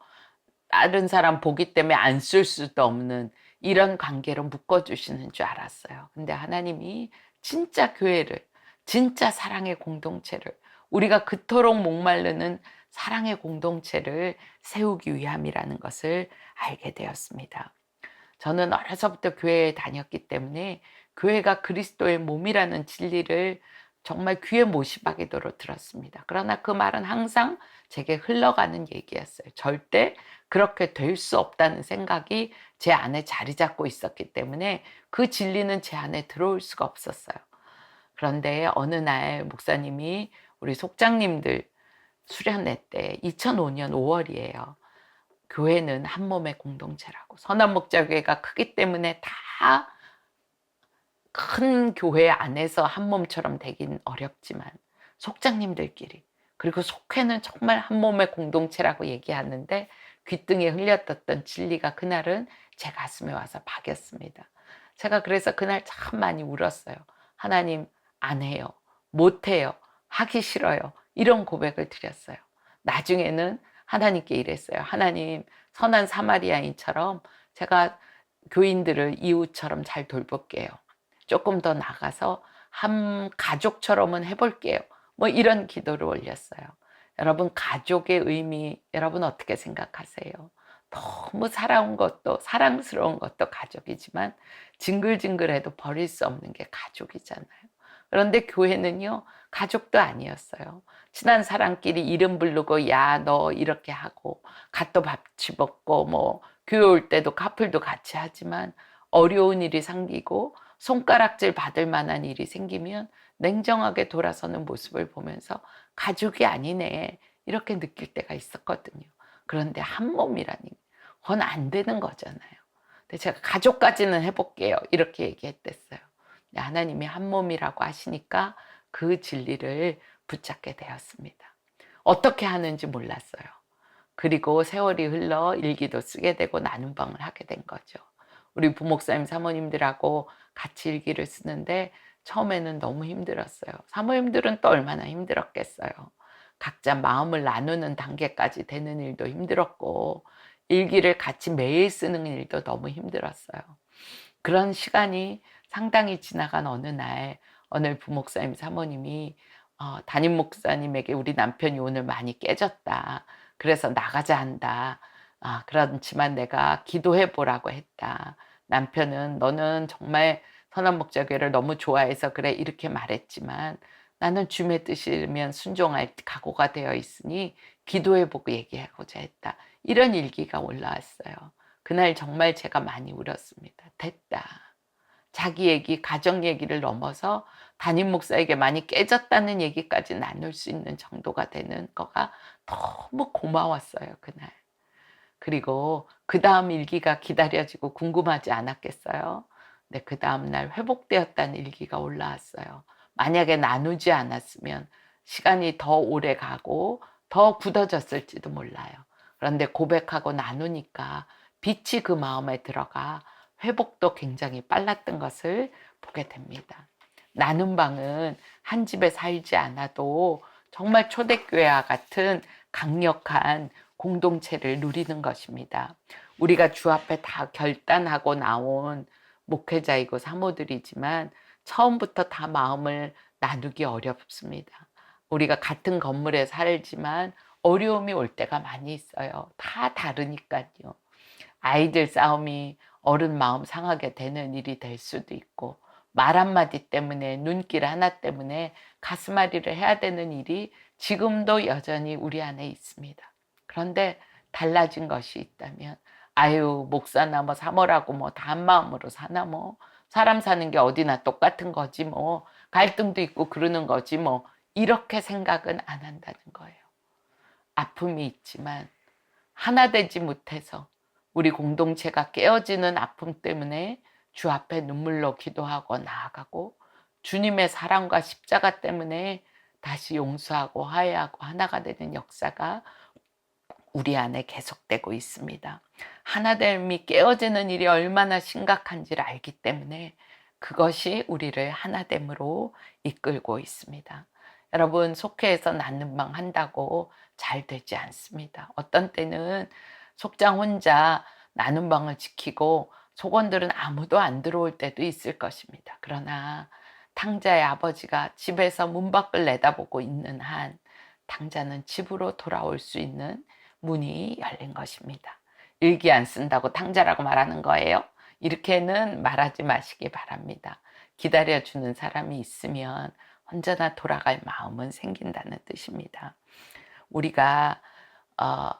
다른 사람 보기 때문에 안 쓸 수도 없는 이런 관계로 묶어주시는 줄 알았어요. 근데 하나님이 진짜 교회를, 진짜 사랑의 공동체를, 우리가 그토록 목마르는 사랑의 공동체를 세우기 위함이라는 것을 알게 되었습니다. 저는 어려서부터 교회에 다녔기 때문에 교회가 그리스도의 몸이라는 진리를 정말 귀에 못이 박이도록 들었습니다. 그러나 그 말은 항상 제게 흘러가는 얘기였어요. 절대 그렇게 될 수 없다는 생각이 제 안에 자리 잡고 있었기 때문에 그 진리는 제 안에 들어올 수가 없었어요. 그런데 어느 날 목사님이 우리 속장님들 수련회 때 2005년 5월이에요. 교회는 한 몸의 공동체라고. 선한목자교회가 크기 때문에 다 큰 교회 안에서 한 몸처럼 되긴 어렵지만 속장님들끼리, 그리고 속회는 정말 한 몸의 공동체라고 얘기하는데 귓등에 흘렸던 진리가 그날은 제 가슴에 와서 박였습니다. 제가 그래서 그날 참 많이 울었어요. 하나님, 안 해요. 못 해요. 하기 싫어요. 이런 고백을 드렸어요. 나중에는 하나님께 이랬어요. 하나님, 선한 사마리아인처럼 제가 교인들을 이웃처럼 잘 돌볼게요. 조금 더 나가서 한 가족처럼은 해볼게요. 뭐 이런 기도를 올렸어요. 여러분, 가족의 의미, 여러분 어떻게 생각하세요? 너무 사랑스러운 것도 가족이지만 징글징글해도 버릴 수 없는 게 가족이잖아요. 그런데 교회는요, 가족도 아니었어요. 친한 사람끼리 이름 부르고 야, 너 이렇게 하고 갓도 밥집 먹고 뭐 교회 올 때도 카풀도 같이 하지만 어려운 일이 생기고 손가락질 받을 만한 일이 생기면 냉정하게 돌아서는 모습을 보면서 가족이 아니네 이렇게 느낄 때가 있었거든요. 그런데 한 몸이라니 그건 안 되는 거잖아요. 근데 제가 가족까지는 해볼게요 이렇게 얘기했댔어요. 하나님이 한 몸이라고 하시니까 그 진리를 붙잡게 되었습니다. 어떻게 하는지 몰랐어요. 그리고 세월이 흘러 일기도 쓰게 되고 나눔방을 하게 된 거죠. 우리 부목사님 사모님들하고 같이 일기를 쓰는데 처음에는 너무 힘들었어요. 사모님들은 또 얼마나 힘들었겠어요. 각자 마음을 나누는 단계까지 되는 일도 힘들었고 일기를 같이 매일 쓰는 일도 너무 힘들었어요. 그런 시간이 상당히 지나간 어느 날 어느 부목사님 사모님이 담임 목사님에게 우리 남편이 오늘 많이 깨졌다. 그래서 나가자 한다. 그렇지만 내가 기도해 보라고 했다. 남편은 너는 정말 선한목자교회를 너무 좋아해서 그래 이렇게 말했지만 나는 주님의 뜻이면 순종할 각오가 되어 있으니 기도해 보고 얘기하고자 했다. 이런 일기가 올라왔어요. 그날 정말 제가 많이 울었습니다. 됐다. 자기 얘기, 가정 얘기를 넘어서 담임 목사에게 많이 깨졌다는 얘기까지 나눌 수 있는 정도가 되는 거가 너무 고마웠어요, 그날. 그리고 그 다음 일기가 기다려지고 궁금하지 않았겠어요? 근데 그 다음날 회복되었다는 일기가 올라왔어요. 만약에 나누지 않았으면 시간이 더 오래 가고 더 굳어졌을지도 몰라요. 그런데 고백하고 나누니까 빛이 그 마음에 들어가 회복도 굉장히 빨랐던 것을 보게 됩니다. 나눔방은 한 집에 살지 않아도 정말 초대교회와 같은 강력한 공동체를 누리는 것입니다. 우리가 주 앞에 다 결단하고 나온 목회자이고 사모들이지만 처음부터 다 마음을 나누기 어렵습니다. 우리가 같은 건물에 살지만 어려움이 올 때가 많이 있어요. 다 다르니까요. 아이들 싸움이 어른 마음 상하게 되는 일이 될 수도 있고 말 한마디 때문에 눈길 하나 때문에 가슴앓이를 해야 되는 일이 지금도 여전히 우리 안에 있습니다. 그런데 달라진 것이 있다면 아유 목사나 뭐 사모라고 뭐 다 한마음으로 사나 뭐 사람 사는 게 어디나 똑같은 거지 뭐 갈등도 있고 그러는 거지 뭐 이렇게 생각은 안 한다는 거예요. 아픔이 있지만 하나 되지 못해서 우리 공동체가 깨어지는 아픔 때문에 주 앞에 눈물로 기도하고 나아가고 주님의 사랑과 십자가 때문에 다시 용서하고 화해하고 하나가 되는 역사가 우리 안에 계속되고 있습니다. 하나됨이 깨어지는 일이 얼마나 심각한지를 알기 때문에 그것이 우리를 하나됨으로 이끌고 있습니다. 여러분 속회에서 나눔방 한다고 잘 되지 않습니다. 어떤 때는 속장 혼자 나눔방을 지키고 속원들은 아무도 안 들어올 때도 있을 것입니다. 그러나 탕자의 아버지가 집에서 문 밖을 내다보고 있는 한 탕자는 집으로 돌아올 수 있는 문이 열린 것입니다. 일기 안 쓴다고 탕자라고 말하는 거예요? 이렇게는 말하지 마시기 바랍니다. 기다려주는 사람이 있으면 언제나 돌아갈 마음은 생긴다는 뜻입니다. 우리가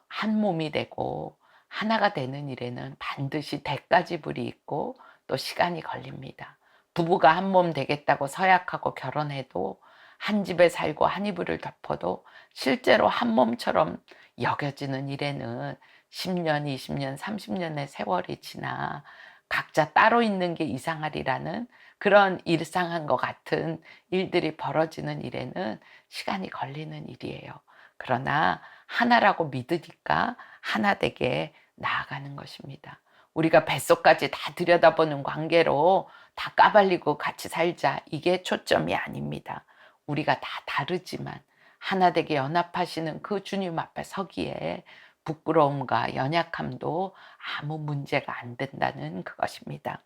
한 몸이 되고 하나가 되는 일에는 반드시 대가지불이 있고 또 시간이 걸립니다. 부부가 한 몸 되겠다고 서약하고 결혼해도 한 집에 살고 한 이불을 덮어도 실제로 한 몸처럼 여겨지는 일에는 10년, 20년, 30년의 세월이 지나 각자 따로 있는 게 이상하리라는 그런 일상한 것 같은 일들이 벌어지는 일에는 시간이 걸리는 일이에요. 그러나 하나라고 믿으니까 하나 되게 나아가는 것입니다. 우리가 뱃속까지 다 들여다보는 관계로 다 까발리고 같이 살자. 이게 초점이 아닙니다. 우리가 다 다르지만 하나 되게 연합하시는 그 주님 앞에 서기에 부끄러움과 연약함도 아무 문제가 안 된다는 그것입니다.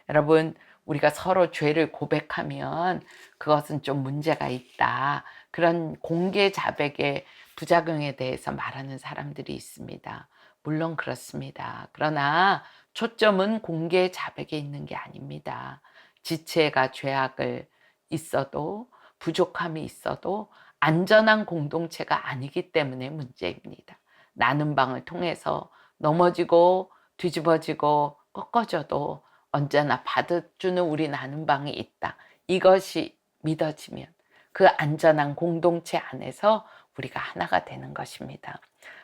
여러분, 우리가 서로 죄를 고백하면 그것은 좀 문제가 있다. 그런 공개 자백의 부작용에 대해서 말하는 사람들이 있습니다. 물론 그렇습니다. 그러나 초점은 공개 자백에 있는 게 아닙니다. 지체가 죄악을 있어도 부족함이 있어도 안전한 공동체가 아니기 때문에 문제입니다. 나는 방을 통해서 넘어지고 뒤집어지고 꺾어져도 언제나 받아주는 우리 나는 방이 있다. 이것이 믿어지면 그 안전한 공동체 안에서 우리가 하나가 되는 것입니다.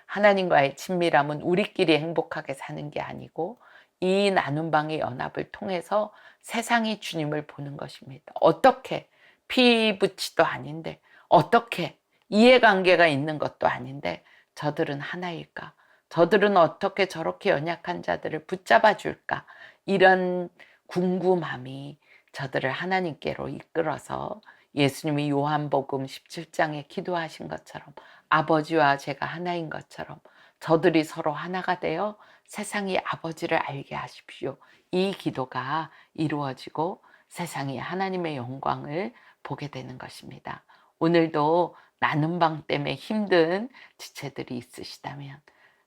하나님과의 친밀함은 우리끼리 행복하게 사는 게 아니고 이 나눔 방의 연합을 통해서 세상이 주님을 보는 것입니다. 어떻게 피부치도 아닌데 어떻게 이해관계가 있는 것도 아닌데 저들은 하나일까? 저들은 어떻게 저렇게 연약한 자들을 붙잡아 줄까? 이런 궁금함이 저들을 하나님께로 이끌어서 예수님이 요한복음 17장에 기도하신 것처럼 아버지와 제가 하나인 것처럼 저들이 서로 하나가 되어 세상이 아버지를 알게 하십시오. 이 기도가 이루어지고 세상이 하나님의 영광을 보게 되는 것입니다. 오늘도 나눔 방 때문에 힘든 지체들이 있으시다면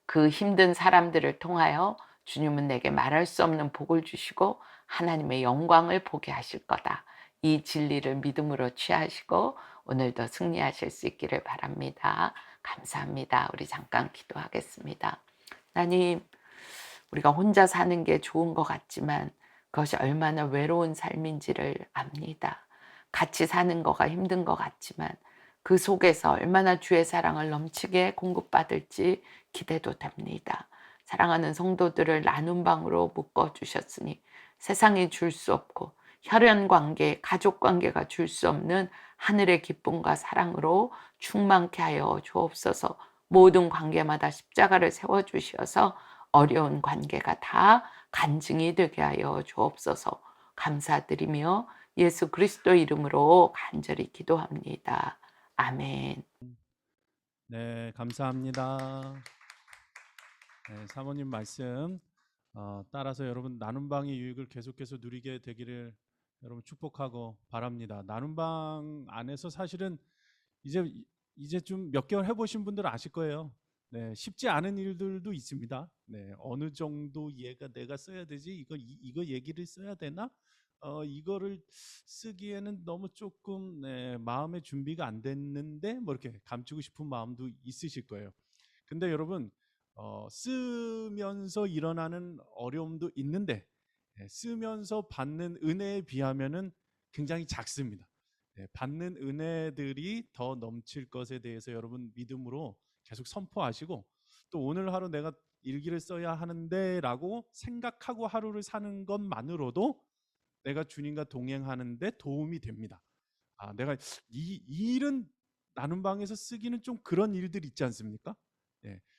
그 힘든 사람들을 통하여 주님은 내게 말할 수 없는 복을 주시고 하나님의 영광을 보게 하실 거다. 이 진리를 믿음으로 취하시고 오늘도 승리하실 수 있기를 바랍니다. 감사합니다. 우리 잠깐 기도하겠습니다. 하나님, 우리가 혼자 사는 게 좋은 것 같지만 그것이 얼마나 외로운 삶인지를 압니다. 같이 사는 거가 힘든 것 같지만 그 속에서 얼마나 주의 사랑을 넘치게 공급받을지 기대도 됩니다. 사랑하는 성도들을 나눔 방으로 묶어주셨으니 세상이 줄 수 없고 혈연 관계, 가족 관계가 줄 수 없는 하늘의 기쁨과 사랑으로 충만케 하여 주옵소서. 모든 관계마다 십자가를 세워주셔서 어려운 관계가 다 간증이 되게 하여 주옵소서. 감사드리며 예수 그리스도 이름으로 간절히 기도합니다. 아멘. 네, 감사합니다. 네, 사모님 말씀 따라서 여러분 나눔방의 유익을 계속해서 누리게 되기를 여러분 축복하고 바랍니다. 나눔방 안에서 사실은 이제 좀 몇 개월 해보신 분들은 아실 거예요. 네, 쉽지 않은 일들도 있습니다. 네, 어느 정도 얘가 내가 써야 되지? 이거 얘기를 써야 되나? 이거를 쓰기에는 너무 조금 마음의 준비가 안 됐는데 뭐 이렇게 감추고 싶은 마음도 있으실 거예요. 근데 여러분 쓰면서 일어나는 어려움도 있는데 쓰면서 받는 은혜에 비하면은 굉장히 작습니다. 받는 은혜들이 더 넘칠 것에 대해서 여러분 믿음으로 계속 선포하시고 또 오늘 하루 내가 일기를 써야 하는데 라고 생각하고 하루를 사는 것만으로도 내가 주님과 동행하는데 도움이 됩니다. 내가 이 일은 나눔방에서 쓰기는 좀 그런 일들 있지 않습니까?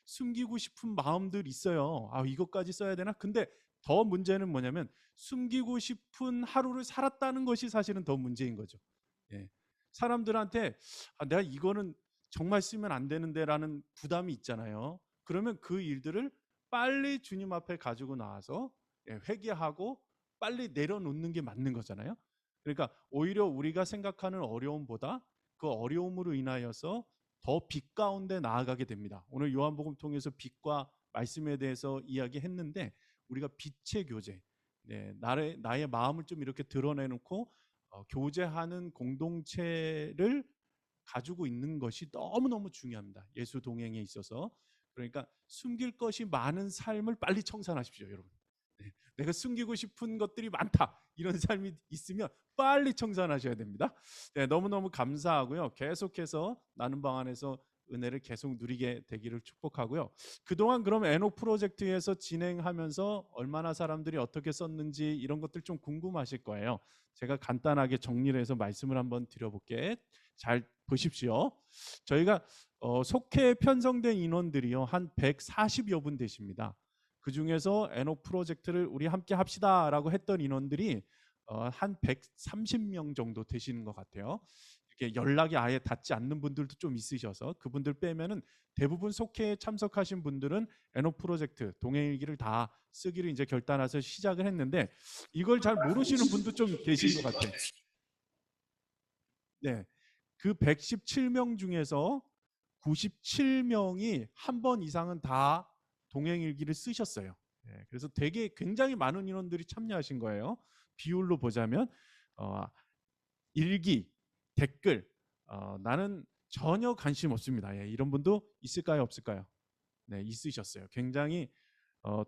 숨기고 싶은 마음들 있어요. 이것까지 써야 되나? 근데 더 문제는 뭐냐면 숨기고 싶은 하루를 살았다는 것이 사실은 더 문제인 거죠. 사람들한테 내가 이거는 정말 쓰면 안 되는데 라는 부담이 있잖아요. 그러면 그 일들을 빨리 주님 앞에 가지고 나와서 회개하고 빨리 내려놓는 게 맞는 거잖아요. 그러니까 오히려 우리가 생각하는 어려움보다 그 어려움으로 인하여서 더 빛 가운데 나아가게 됩니다. 오늘 요한복음 통해서 빛과 말씀에 대해서 이야기했는데 우리가 빛의 교제, 나의 마음을 좀 이렇게 드러내놓고 교제하는 공동체를 가지고 있는 것이 너무너무 중요합니다. 예수 동행에 있어서. 그러니까 숨길 것이 많은 삶을 빨리 청산하십시오, 여러분. 내가 숨기고 싶은 것들이 많다. 이런 삶이 있으면 빨리 청산하셔야 됩니다. 너무너무 감사하고요. 계속해서 나눔 방 안에서 은혜를 계속 누리게 되기를 축복하고요. 그동안 그럼 에녹 프로젝트에서 진행하면서 얼마나 사람들이 어떻게 썼는지 이런 것들 좀 궁금하실 거예요. 제가 간단하게 정리를 해서 말씀을 한번 드려볼게. 잘 보십시오. 저희가 속해 편성된 인원들이요 한 140여 분 되십니다. 그 중에서 에녹 프로젝트를 우리 함께 합시다라고 했던 인원들이 한 130명 정도 되시는 것 같아요. 이렇게 연락이 아예 닿지 않는 분들도 좀 있으셔서 그분들 빼면은 대부분 속회에 참석하신 분들은 에녹 프로젝트 동행일기를 다 쓰기로 이제 결단해서 시작을 했는데 이걸 잘 모르시는 분도 좀 계신 것 같아요. 네, 그 117명 중에서 97명이 한 번 이상은 다 동행일기를 쓰셨어요. 그래서 되게 굉장히 많은 인원들이 참여하신 거예요. 비율로 보자면 일기, 댓글 나는 전혀 관심 없습니다. 이런 분도 있을까요, 없을까요? 네, 있으셨어요. 굉장히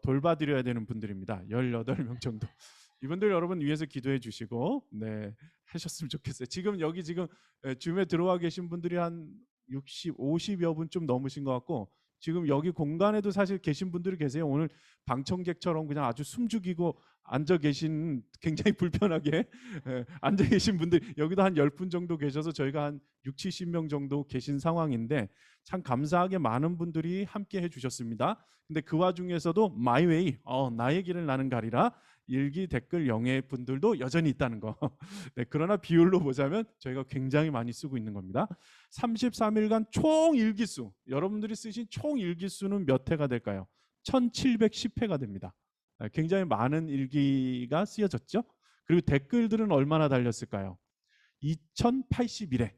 돌봐드려야 되는 분들입니다. 18명 정도. 이분들 여러분 위해서 기도해 주시고 네, 하셨으면 좋겠어요. 지금 여기 줌에 들어와 계신 분들이 한 60, 50여 분 좀 넘으신 것 같고 지금 여기 공간에도 사실 계신 분들이 계세요. 오늘 방청객처럼 그냥 아주 숨죽이고 앉아 계신 굉장히 불편하게 앉아 계신 분들 여기도 한 10분 정도 계셔서 저희가 한 6, 70명 정도 계신 상황인데 참 감사하게 많은 분들이 함께 해주셨습니다. 근데 그 와중에서도 마이웨이 나의 길을 나는 가리라 일기 댓글 영예 분들도 여전히 있다는 거. 네, 그러나 비율로 보자면 저희가 굉장히 많이 쓰고 있는 겁니다. 33일간 총 일기수 여러분들이 쓰신 총 일기수는 몇 회가 될까요? 1710회가 됩니다. 굉장히 많은 일기가 쓰여졌죠. 그리고 댓글들은 얼마나 달렸을까요? 2081회.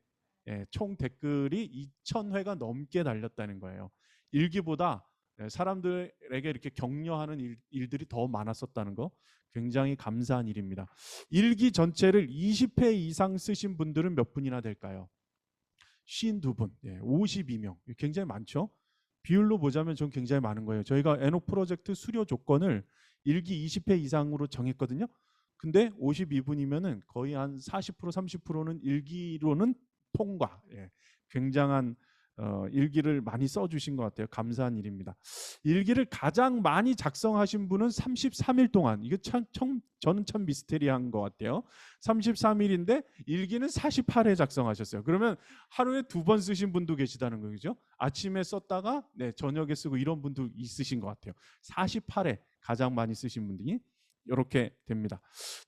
총 댓글이 2000회가 넘게 달렸다는 거예요. 일기보다 사람들에게 이렇게 격려하는 일들이 더 많았었다는 거 굉장히 감사한 일입니다. 일기 전체를 20회 이상 쓰신 분들은 몇 분이나 될까요? 52분, 52명. 굉장히 많죠? 비율로 보자면 전 굉장히 많은 거예요. 저희가 에녹 프로젝트 수료 조건을 일기 20회 이상으로 정했거든요. 근데 52분이면은 거의 한 40%, 30%는 일기로는 통과. 굉장한 일기를 많이 써주신 것 같아요. 감사한 일입니다. 일기를 가장 많이 작성하신 분은 33일 동안 이게 저는 참 미스테리한 것 같아요. 33일인데 일기는 48회 작성하셨어요. 그러면 하루에 2번 쓰신 분도 계시다는 거죠. 아침에 썼다가 저녁에 쓰고 이런 분도 있으신 것 같아요. 48회 가장 많이 쓰신 분들이 이렇게 됩니다.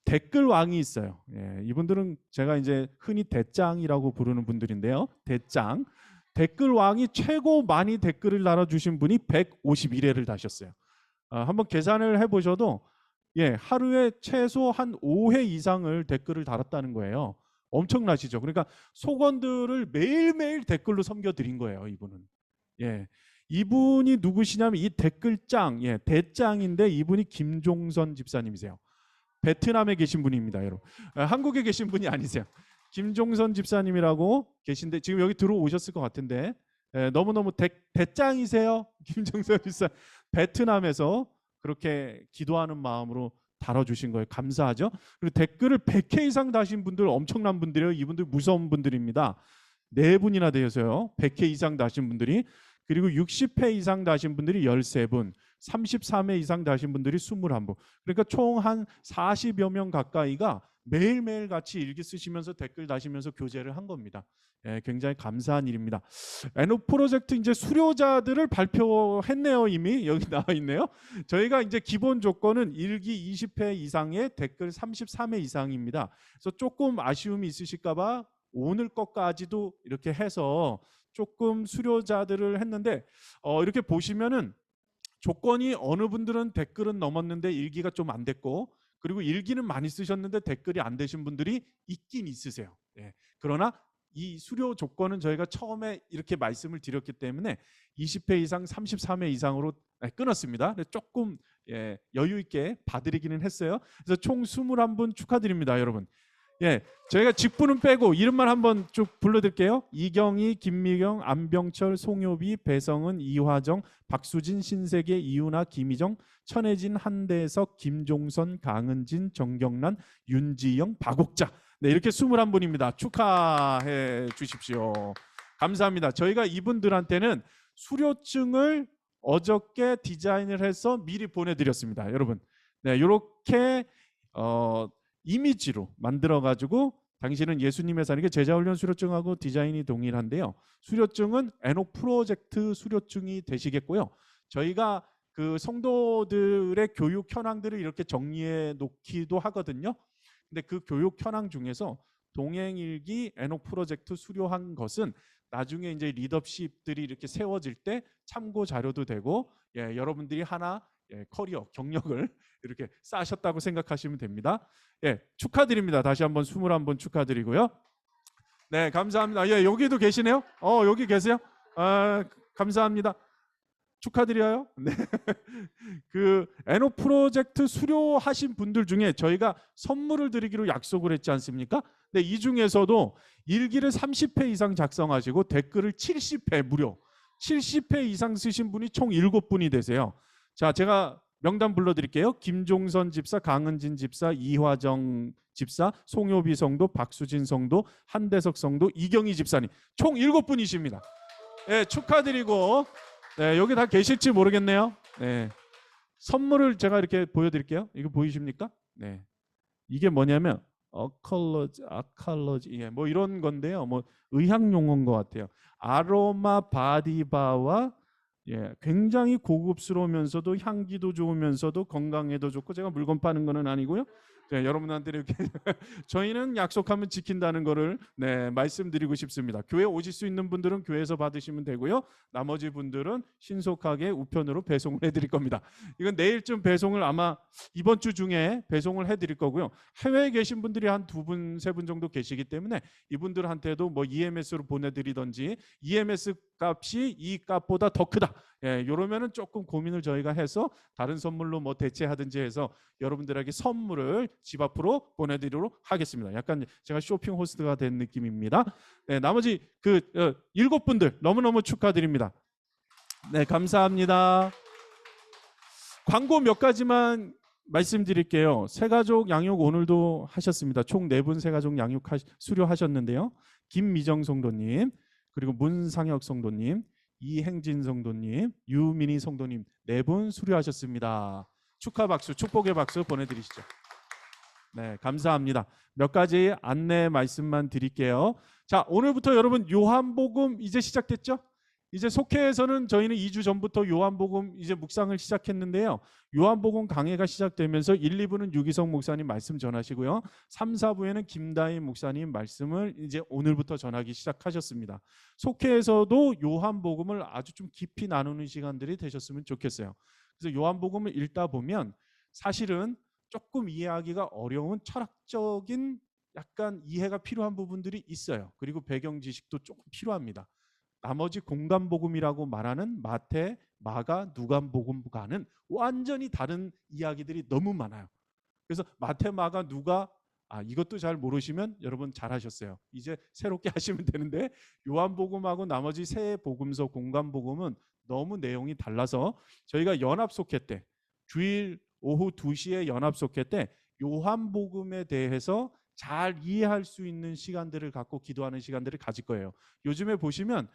댓글 왕이 있어요. 이분들은 제가 이제 흔히 대짱이라고 부르는 분들인데요. 대짱. 댓글 왕이 최고 많이 댓글을 달아주신 분이 151회를 다셨어요. 한번 계산을 해보셔도 하루에 최소 한 5회 이상을 댓글을 달았다는 거예요. 엄청나시죠? 그러니까 속원들을 매일매일 댓글로 섬겨드린 거예요. 이분은. 이분이 누구시냐면 이 댓글짱, 대짱인데 이분이 김종선 집사님이세요. 베트남에 계신 분입니다, 여러분. 한국에 계신 분이 아니세요. 김종선 집사님이라고 계신데 지금 여기 들어오셨을 것 같은데 너무너무 대짱이세요. 김종선 집사. 베트남에서 그렇게 기도하는 마음으로 달아주신 거예요. 감사하죠. 그리고 댓글을 100회 이상 다신 분들 엄청난 분들이에요. 이분들 무서운 분들입니다. 4분이나 되어서요. 100회 이상 다신 분들이. 그리고 60회 이상 다신 분들이 13분, 33회 이상 다신 분들이 21분. 그러니까 총 한 40여 명 가까이가 매일매일 같이 일기 쓰시면서 댓글 다시면서 교제를 한 겁니다. 굉장히 감사한 일입니다. 에녹 프로젝트 이제 수료자들을 발표했네요. 이미 여기 나와 있네요. 저희가 이제 기본 조건은 일기 20회 이상의 댓글 33회 이상입니다. 그래서 조금 아쉬움이 있으실까 봐 오늘 것까지도 이렇게 해서 조금 수료자들을 했는데 이렇게 보시면은 조건이 어느 분들은 댓글은 넘었는데 일기가 좀 안 됐고 그리고 일기는 많이 쓰셨는데 댓글이 안 되신 분들이 있긴 있으세요. 그러나 이 수료 조건은 저희가 처음에 이렇게 말씀을 드렸기 때문에 20회 이상 33회 이상으로 끊었습니다. 조금 여유 있게 봐드리기는 했어요. 그래서 총 21분 축하드립니다, 여러분. 저희가 직분은 빼고 이름만 한번 쭉 불러드릴게요. 이경희, 김미경, 안병철, 송효비, 배성은, 이화정, 박수진, 신세계, 이윤아, 김희정, 천혜진, 한대석, 김종선, 강은진, 정경란, 윤지영, 박옥자. 이렇게 21분입니다. 축하해 주십시오. 감사합니다. 저희가 이분들한테는 수료증을 어저께 디자인을 해서 미리 보내드렸습니다. 여러분, 이렇게 이미지로 만들어가지고 당신은 예수님의 사는 게 제자훈련 수료증하고 디자인이 동일한데요. 수료증은 에녹 프로젝트 수료증이 되시겠고요. 저희가 그 성도들의 교육 현황들을 이렇게 정리해 놓기도 하거든요. 근데 그 교육 현황 중에서 동행일기 에녹 프로젝트 수료한 것은 나중에 이제 리더십들이 이렇게 세워질 때 참고 자료도 되고, 예, 여러분들이 하나 커리어 경력을 이렇게 쌓으셨다고 생각하시면 됩니다. 예, 축하드립니다. 다시 한번 21번 축하드리고요. 네, 감사합니다. 예, 여기도 계시네요. 여기 계세요. 감사합니다. 축하드려요. 네. 그 에녹 프로젝트 수료하신 분들 중에 저희가 선물을 드리기로 약속을 했지 않습니까? 근데 이 중에서도 일기를 30회 이상 작성하시고 댓글을 70회 무려 70회 이상 쓰신 분이 총 7분이 되세요. 자, 제가 명단 불러드릴게요. 김종선 집사, 강은진 집사, 이화정 집사, 송효비 성도, 박수진 성도, 한대석 성도, 이경희 집사님 총 7분이십니다. 네, 축하드리고, 네, 여기 다 계실지 모르겠네요. 네, 선물을 제가 이렇게 보여드릴게요. 이거 보이십니까? 네, 이게 뭐냐면 아칼러지, 예, 뭐 이런 건데요. 뭐 의학 용어인 것 같아요. 아로마 바디바와, 예, 굉장히 고급스러우면서도 향기도 좋으면서도 건강에도 좋고, 제가 물건 파는 거는 아니고요. 네, 여러분한테 이렇게 저희는 약속하면 지킨다는 거를, 네, 말씀드리고 싶습니다. 교회 오실 수 있는 분들은 교회에서 받으시면 되고요. 나머지 분들은 신속하게 우편으로 배송을 해드릴 겁니다. 이건 내일쯤 배송을 아마 이번 주 중에 배송을 해드릴 거고요. 해외에 계신 분들이 한 2분, 3분 정도 계시기 때문에 이분들한테도 뭐 EMS로 보내드리던지, EMS 값이 이 값보다 더 크다, 예, 이러면은 조금 고민을 저희가 해서 다른 선물로 뭐 대체하든지 해서 여러분들에게 선물을 집 앞으로 보내드리도록 하겠습니다. 약간 제가 쇼핑 호스트가 된 느낌입니다. 네, 나머지 그 7분들 너무너무 축하드립니다. 네, 감사합니다. 광고 몇 가지만 말씀드릴게요. 새가족 양육 오늘도 하셨습니다. 총 4분 새가족 양육 수료하셨는데요. 김미정 성도님, 그리고 문상혁 성도님, 이행진 성도님, 유민희 성도님 4분 수료하셨습니다. 축하 박수, 축복의 박수 보내드리시죠. 네, 감사합니다. 몇 가지 안내 말씀만 드릴게요. 자, 오늘부터 여러분 요한복음 이제 시작됐죠? 이제 속회에서는 저희는 2주 전부터 요한복음 이제 묵상을 시작했는데요. 요한복음 강해가 시작되면서 1, 2부는 유기성 목사님 말씀 전하시고요. 3, 4부에는 김다인 목사님 말씀을 이제 오늘부터 전하기 시작하셨습니다. 속회에서도 요한복음을 아주 좀 깊이 나누는 시간들이 되셨으면 좋겠어요. 그래서 요한복음을 읽다 보면 사실은 조금 이해하기가 어려운 철학적인 약간 이해가 필요한 부분들이 있어요. 그리고 배경 지식도 조금 필요합니다. 나머지 공간복음이라고 말하는 마태, 마가, 누가복음과는 완전히 다른 이야기들이 너무 많아요. 그래서 마태, 마가, 누가, 이것도 잘 모르시면 여러분 잘하셨어요. 이제 새롭게 하시면 되는데, 요한복음하고 나머지 세 복음서 공간복음은 너무 내용이 달라서 저희가 연합속회 때, 주일 오후 2시에 연합속회 때 요한복음에 대해서 잘 이해할 수 있는 시간들을 갖고 기도하는 시간들을 가질 거예요. 요즘에 보시면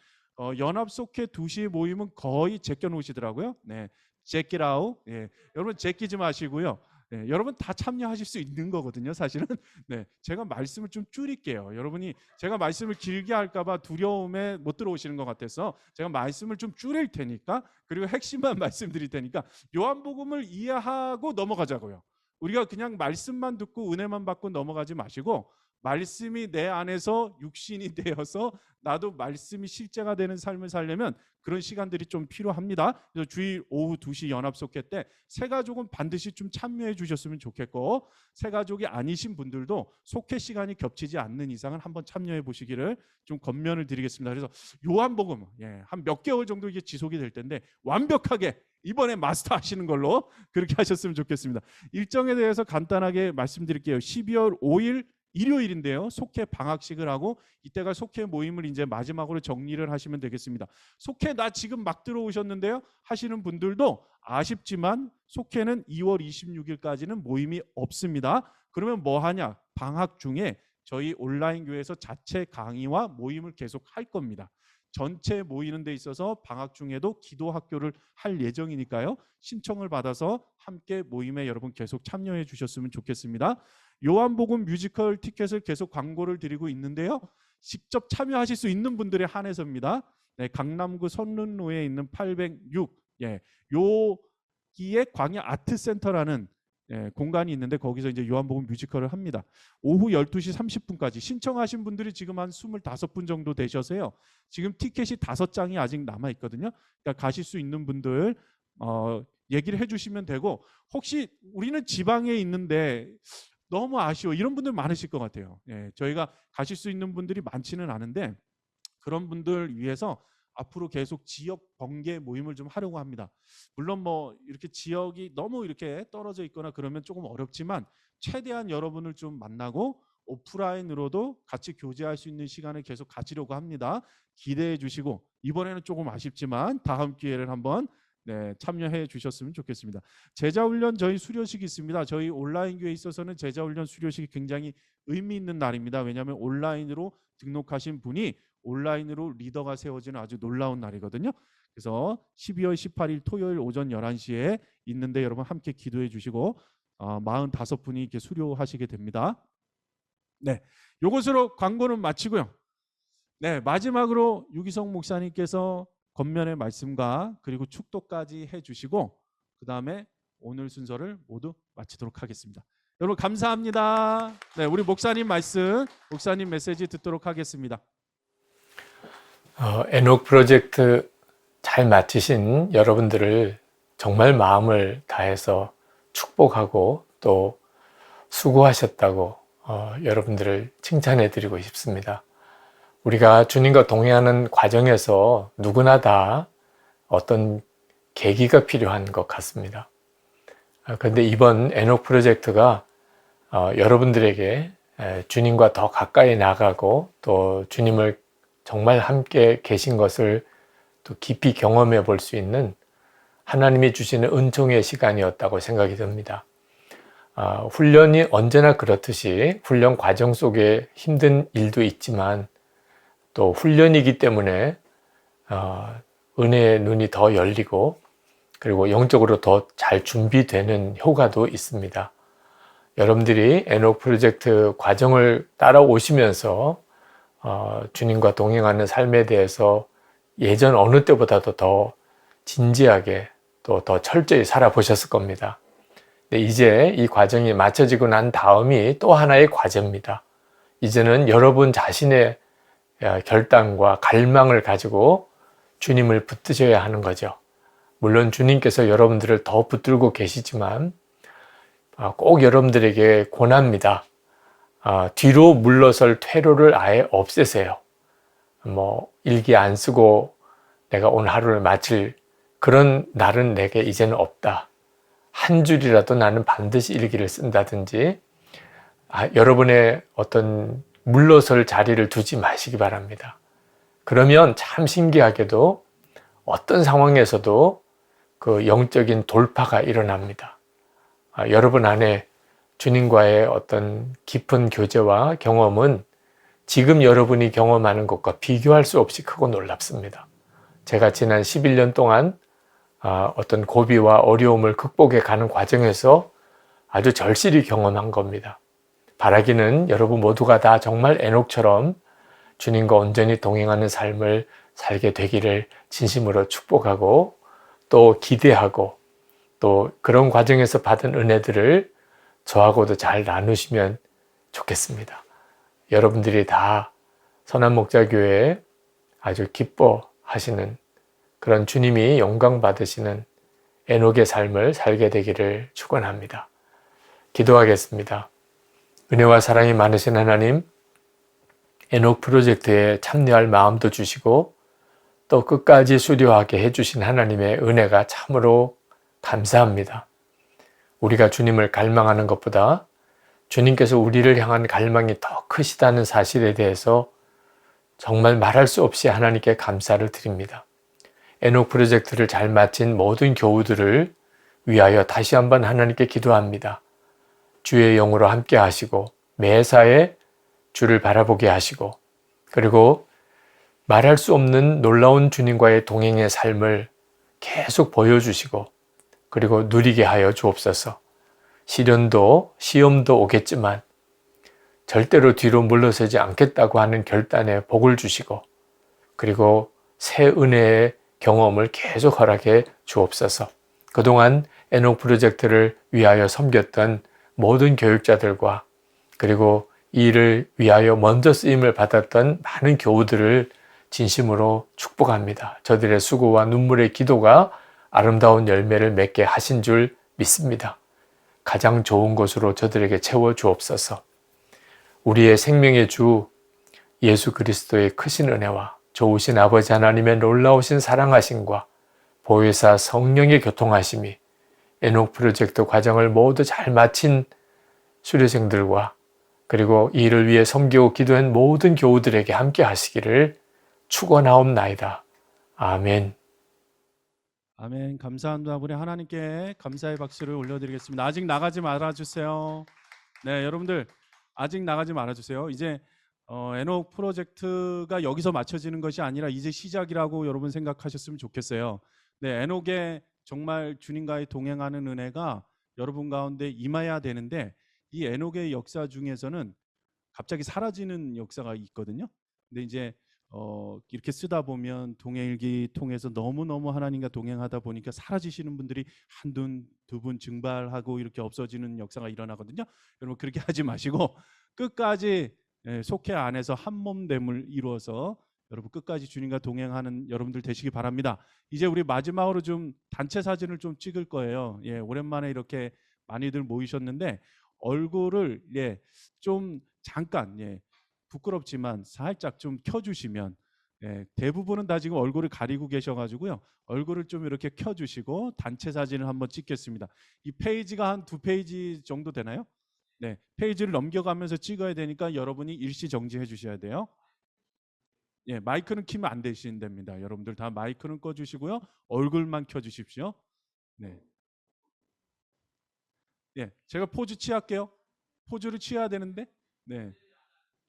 연합속회 2시 모임은 거의 제껴 놓으시더라고요. 네, check it out. 예, 여러분 제끼지 마시고요. 네, 여러분 다 참여하실 수 있는 거거든요. 사실은. 네, 제가 말씀을 좀 줄일게요. 여러분이 제가 말씀을 길게 할까봐 두려움에 못 들어오시는 것 같아서 제가 말씀을 좀 줄일 테니까, 그리고 핵심만 말씀드릴 테니까 요한복음을 이해하고 넘어가자고요. 우리가 그냥 말씀만 듣고 은혜만 받고 넘어가지 마시고, 말씀이 내 안에서 육신이 되어서 나도 말씀이 실제가 되는 삶을 살려면 그런 시간들이 좀 필요합니다. 그래서 주일 오후 2시 연합속회 때 새가족은 반드시 좀 참여해 주셨으면 좋겠고, 새가족이 아니신 분들도 속회 시간이 겹치지 않는 이상은 한번 참여해 보시기를 좀 권면을 드리겠습니다. 그래서 요한복음, 예, 한 몇 개월 정도 이게 지속이 될 텐데 완벽하게 이번에 마스터 하시는 걸로 그렇게 하셨으면 좋겠습니다. 일정에 대해서 간단하게 말씀드릴게요. 12월 5일 일요일인데요. 속회 방학식을 하고 이때가 속회 모임을 이제 마지막으로 정리를 하시면 되겠습니다. 속회 나 지금 막 들어오셨는데요 하시는 분들도 아쉽지만 속회는 2월 26일까지는 모임이 없습니다. 그러면 뭐 하냐? 방학 중에 저희 온라인 교회에서 자체 강의와 모임을 계속 할 겁니다. 전체 모이는 데 있어서 방학 중에도 기도 학교를 할 예정이니까요. 신청을 받아서 함께 모임에 여러분 계속 참여해 주셨으면 좋겠습니다. 요한복음 뮤지컬 티켓을 계속 광고를 드리고 있는데요. 직접 참여하실 수 있는 분들에 한해서입니다. 네, 강남구 선릉로에 있는 806, 예, 요 기의 광야 아트 센터라는 공간이 있는데 거기서 이제 요한복음 뮤지컬을 합니다. 오후 12시 30분까지 신청하신 분들이 지금 한 25분 정도 되셔서요. 지금 티켓이 5장이 아직 남아 있거든요. 그러니까 가실 수 있는 분들 얘기를 해주시면 되고, 혹시 우리는 지방에 있는데 너무 아쉬워 이런 분들 많으실 것 같아요. 저희가 가실 수 있는 분들이 많지는 않은데 그런 분들 위해서 앞으로 계속 지역 번개 모임을 좀 하려고 합니다. 물론 뭐 이렇게 지역이 너무 이렇게 떨어져 있거나 그러면 조금 어렵지만 최대한 여러분을 좀 만나고 오프라인으로도 같이 교제할 수 있는 시간을 계속 가지려고 합니다. 기대해 주시고, 이번에는 조금 아쉽지만 다음 기회를 한번 참여해 주셨으면 좋겠습니다. 제자훈련 저희 수료식이 있습니다. 저희 온라인 교회에 있어서는 제자훈련 수료식이 굉장히 의미 있는 날입니다. 왜냐하면 온라인으로 등록하신 분이 온라인으로 리더가 세워지는 아주 놀라운 날이거든요. 그래서 12월 18일 토요일 오전 11시에 있는데 여러분 함께 기도해 주시고 45분이 이렇게 수료하시게 됩니다. 네, 요것으로 광고는 마치고요. 네, 마지막으로 유기성 목사님께서 겉면의 말씀과 그리고 축도까지 해주시고 그 다음에 오늘 순서를 모두 마치도록 하겠습니다. 여러분 감사합니다. 네, 우리 목사님 말씀, 목사님 메시지 듣도록 하겠습니다. 에녹 프로젝트 잘 마치신 여러분들을 정말 마음을 다해서 축복하고 또 수고하셨다고 여러분들을 칭찬해 드리고 싶습니다. 우리가 주님과 동행하는 과정에서 누구나 다 어떤 계기가 필요한 것 같습니다. 그런데 이번 에녹 프로젝트가 여러분들에게 주님과 더 가까이 나가고 또 주님을 정말 함께 계신 것을 또 깊이 경험해 볼 수 있는 하나님이 주시는 은총의 시간이었다고 생각이 듭니다. 훈련이 언제나 그렇듯이 훈련 과정 속에 힘든 일도 있지만 또 훈련이기 때문에 은혜의 눈이 더 열리고 그리고 영적으로 더 잘 준비되는 효과도 있습니다. 여러분들이 에녹 프로젝트 과정을 따라오시면서 주님과 동행하는 삶에 대해서 예전 어느 때보다도 더 진지하게 또 더 철저히 살아보셨을 겁니다. 근데 이제 이 과정이 마쳐지고 난 다음이 또 하나의 과제입니다. 이제는 여러분 자신의 결단과 갈망을 가지고 주님을 붙드셔야 하는 거죠. 물론 주님께서 여러분들을 더 붙들고 계시지만 꼭 여러분들에게 권합니다. 뒤로 물러설 퇴로를 아예 없애세요. 일기 안 쓰고 내가 오늘 하루를 마칠 그런 날은 내게 이제는 없다. 한 줄이라도 나는 반드시 일기를 쓴다든지 여러분의 어떤 물러설 자리를 두지 마시기 바랍니다. 그러면 참 신기하게도 어떤 상황에서도 그 영적인 돌파가 일어납니다. 여러분 안에 주님과의 어떤 깊은 교제와 경험은 지금 여러분이 경험하는 것과 비교할 수 없이 크고 놀랍습니다. 제가 지난 11년 동안 어떤 고비와 어려움을 극복해 가는 과정에서 아주 절실히 경험한 겁니다. 바라기는 여러분 모두가 다 정말 에녹처럼 주님과 온전히 동행하는 삶을 살게 되기를 진심으로 축복하고 또 기대하고 또 그런 과정에서 받은 은혜들을 저하고도 잘 나누시면 좋겠습니다. 여러분들이 다 선한목자교회에 아주 기뻐하시는 그런 주님이 영광 받으시는 에녹의 삶을 살게 되기를 축원합니다. 기도하겠습니다. 은혜와 사랑이 많으신 하나님, 에녹 프로젝트에 참여할 마음도 주시고 또 끝까지 수료하게 해주신 하나님의 은혜가 참으로 감사합니다. 우리가 주님을 갈망하는 것보다 주님께서 우리를 향한 갈망이 더 크시다는 사실에 대해서 정말 말할 수 없이 하나님께 감사를 드립니다. 에녹 프로젝트를 잘 마친 모든 교우들을 위하여 다시 한번 하나님께 기도합니다. 주의 영으로 함께 하시고 매사에 주를 바라보게 하시고 그리고 말할 수 없는 놀라운 주님과의 동행의 삶을 계속 보여주시고 그리고 누리게 하여 주옵소서. 시련도 시험도 오겠지만 절대로 뒤로 물러서지 않겠다고 하는 결단에 복을 주시고 그리고 새 은혜의 경험을 계속 허락해 주옵소서. 그동안 에녹 프로젝트를 위하여 섬겼던 모든 교육자들과 그리고 이 일을 위하여 먼저 쓰임을 받았던 많은 교우들을 진심으로 축복합니다. 저들의 수고와 눈물의 기도가 아름다운 열매를 맺게 하신 줄 믿습니다. 가장 좋은 것으로 저들에게 채워 주옵소서. 우리의 생명의 주 예수 그리스도의 크신 은혜와 좋으신 아버지 하나님의 놀라우신 사랑하심과 보혜사 성령의 교통하심이 에녹 프로젝트 과정을 모두 잘 마친 수료생들과 그리고 이 일을 위해 섬기고 기도한 모든 교우들에게 함께 하시기를 축원하옵나이다. 아멘. 아멘. 감사합니다. 우리 하나님께 감사의 박수를 올려드리겠습니다. 아직 나가지 말아주세요. 네, 여러분들 아직 나가지 말아주세요. 이제 에녹 프로젝트가 여기서 맞춰지는 것이 아니라 이제 시작이라고 여러분 생각하셨으면 좋겠어요. 네, 에녹에 정말 주님과의 동행하는 은혜가 여러분 가운데 임해야 되는데 이 에녹의 역사 중에서는 갑자기 사라지는 역사가 있거든요. 근데 이제 이렇게 쓰다 보면 동행일기 통해서 너무너무 하나님과 동행하다 보니까 사라지시는 분들이 한두 분 증발하고 이렇게 없어지는 역사가 일어나거든요. 여러분 그렇게 하지 마시고 끝까지 속회 안에서 한 몸됨을 이루어서 여러분 끝까지 주님과 동행하는 여러분들 되시기 바랍니다. 이제 우리 마지막으로 좀 단체 사진을 좀 찍을 거예요. 예, 오랜만에 이렇게 많이들 모이셨는데 얼굴을 좀 잠깐 부끄럽지만 살짝 좀 켜주시면 대부분은 다 지금 얼굴을 가리고 계셔가지고요. 얼굴을 좀 이렇게 켜주시고 단체 사진을 한번 찍겠습니다. 이 페이지가 한 2페이지 정도 되나요? 네, 페이지를 넘겨가면서 찍어야 되니까 여러분이 일시 정지해 주셔야 돼요. 예, 마이크는 키면 안 되신답니다. 여러분들 다 마이크는 꺼주시고요. 얼굴만 켜주십시오. 네. 예, 제가 포즈 취할게요. 포즈를 취해야 되는데, 네.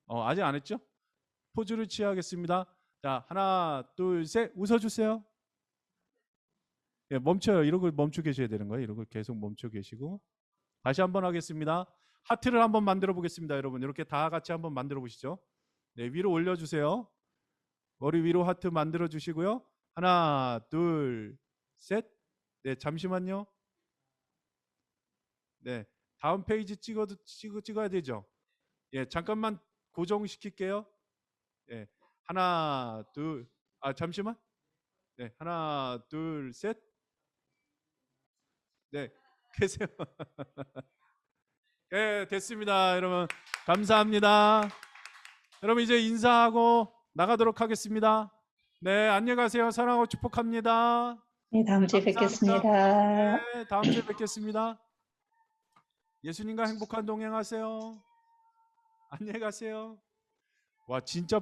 아직 안 했죠? 포즈를 취하겠습니다. 자, 하나, 둘, 셋, 웃어주세요. 예, 멈춰요. 이러고 멈춰 계셔야 되는 거예요. 이러고 계속 멈춰 계시고. 다시 한번 하겠습니다. 하트를 한번 만들어 보겠습니다. 여러분, 이렇게 다 같이 한번 만들어 보시죠. 네, 위로 올려주세요. 머리 위로 하트 만들어 주시고요. 하나, 둘, 셋. 네, 잠시만요. 네, 다음 페이지 찍어야 되죠. 예, 잠깐만 고정시킬게요. 예, 하나, 둘, 잠시만. 네, 하나, 둘, 셋. 네, 계세요. 예, 됐습니다. 여러분, 감사합니다. 여러분 이제 인사하고 나가도록 하겠습니다. 네, 안녕하세요. 사랑하고 축복합니다. 네, 다음 주에 감사합니다. 뵙겠습니다. 네, 다음 주에 뵙겠습니다. 예수님과 행복한 동행하세요. 안녕히 가세요. 와, 진짜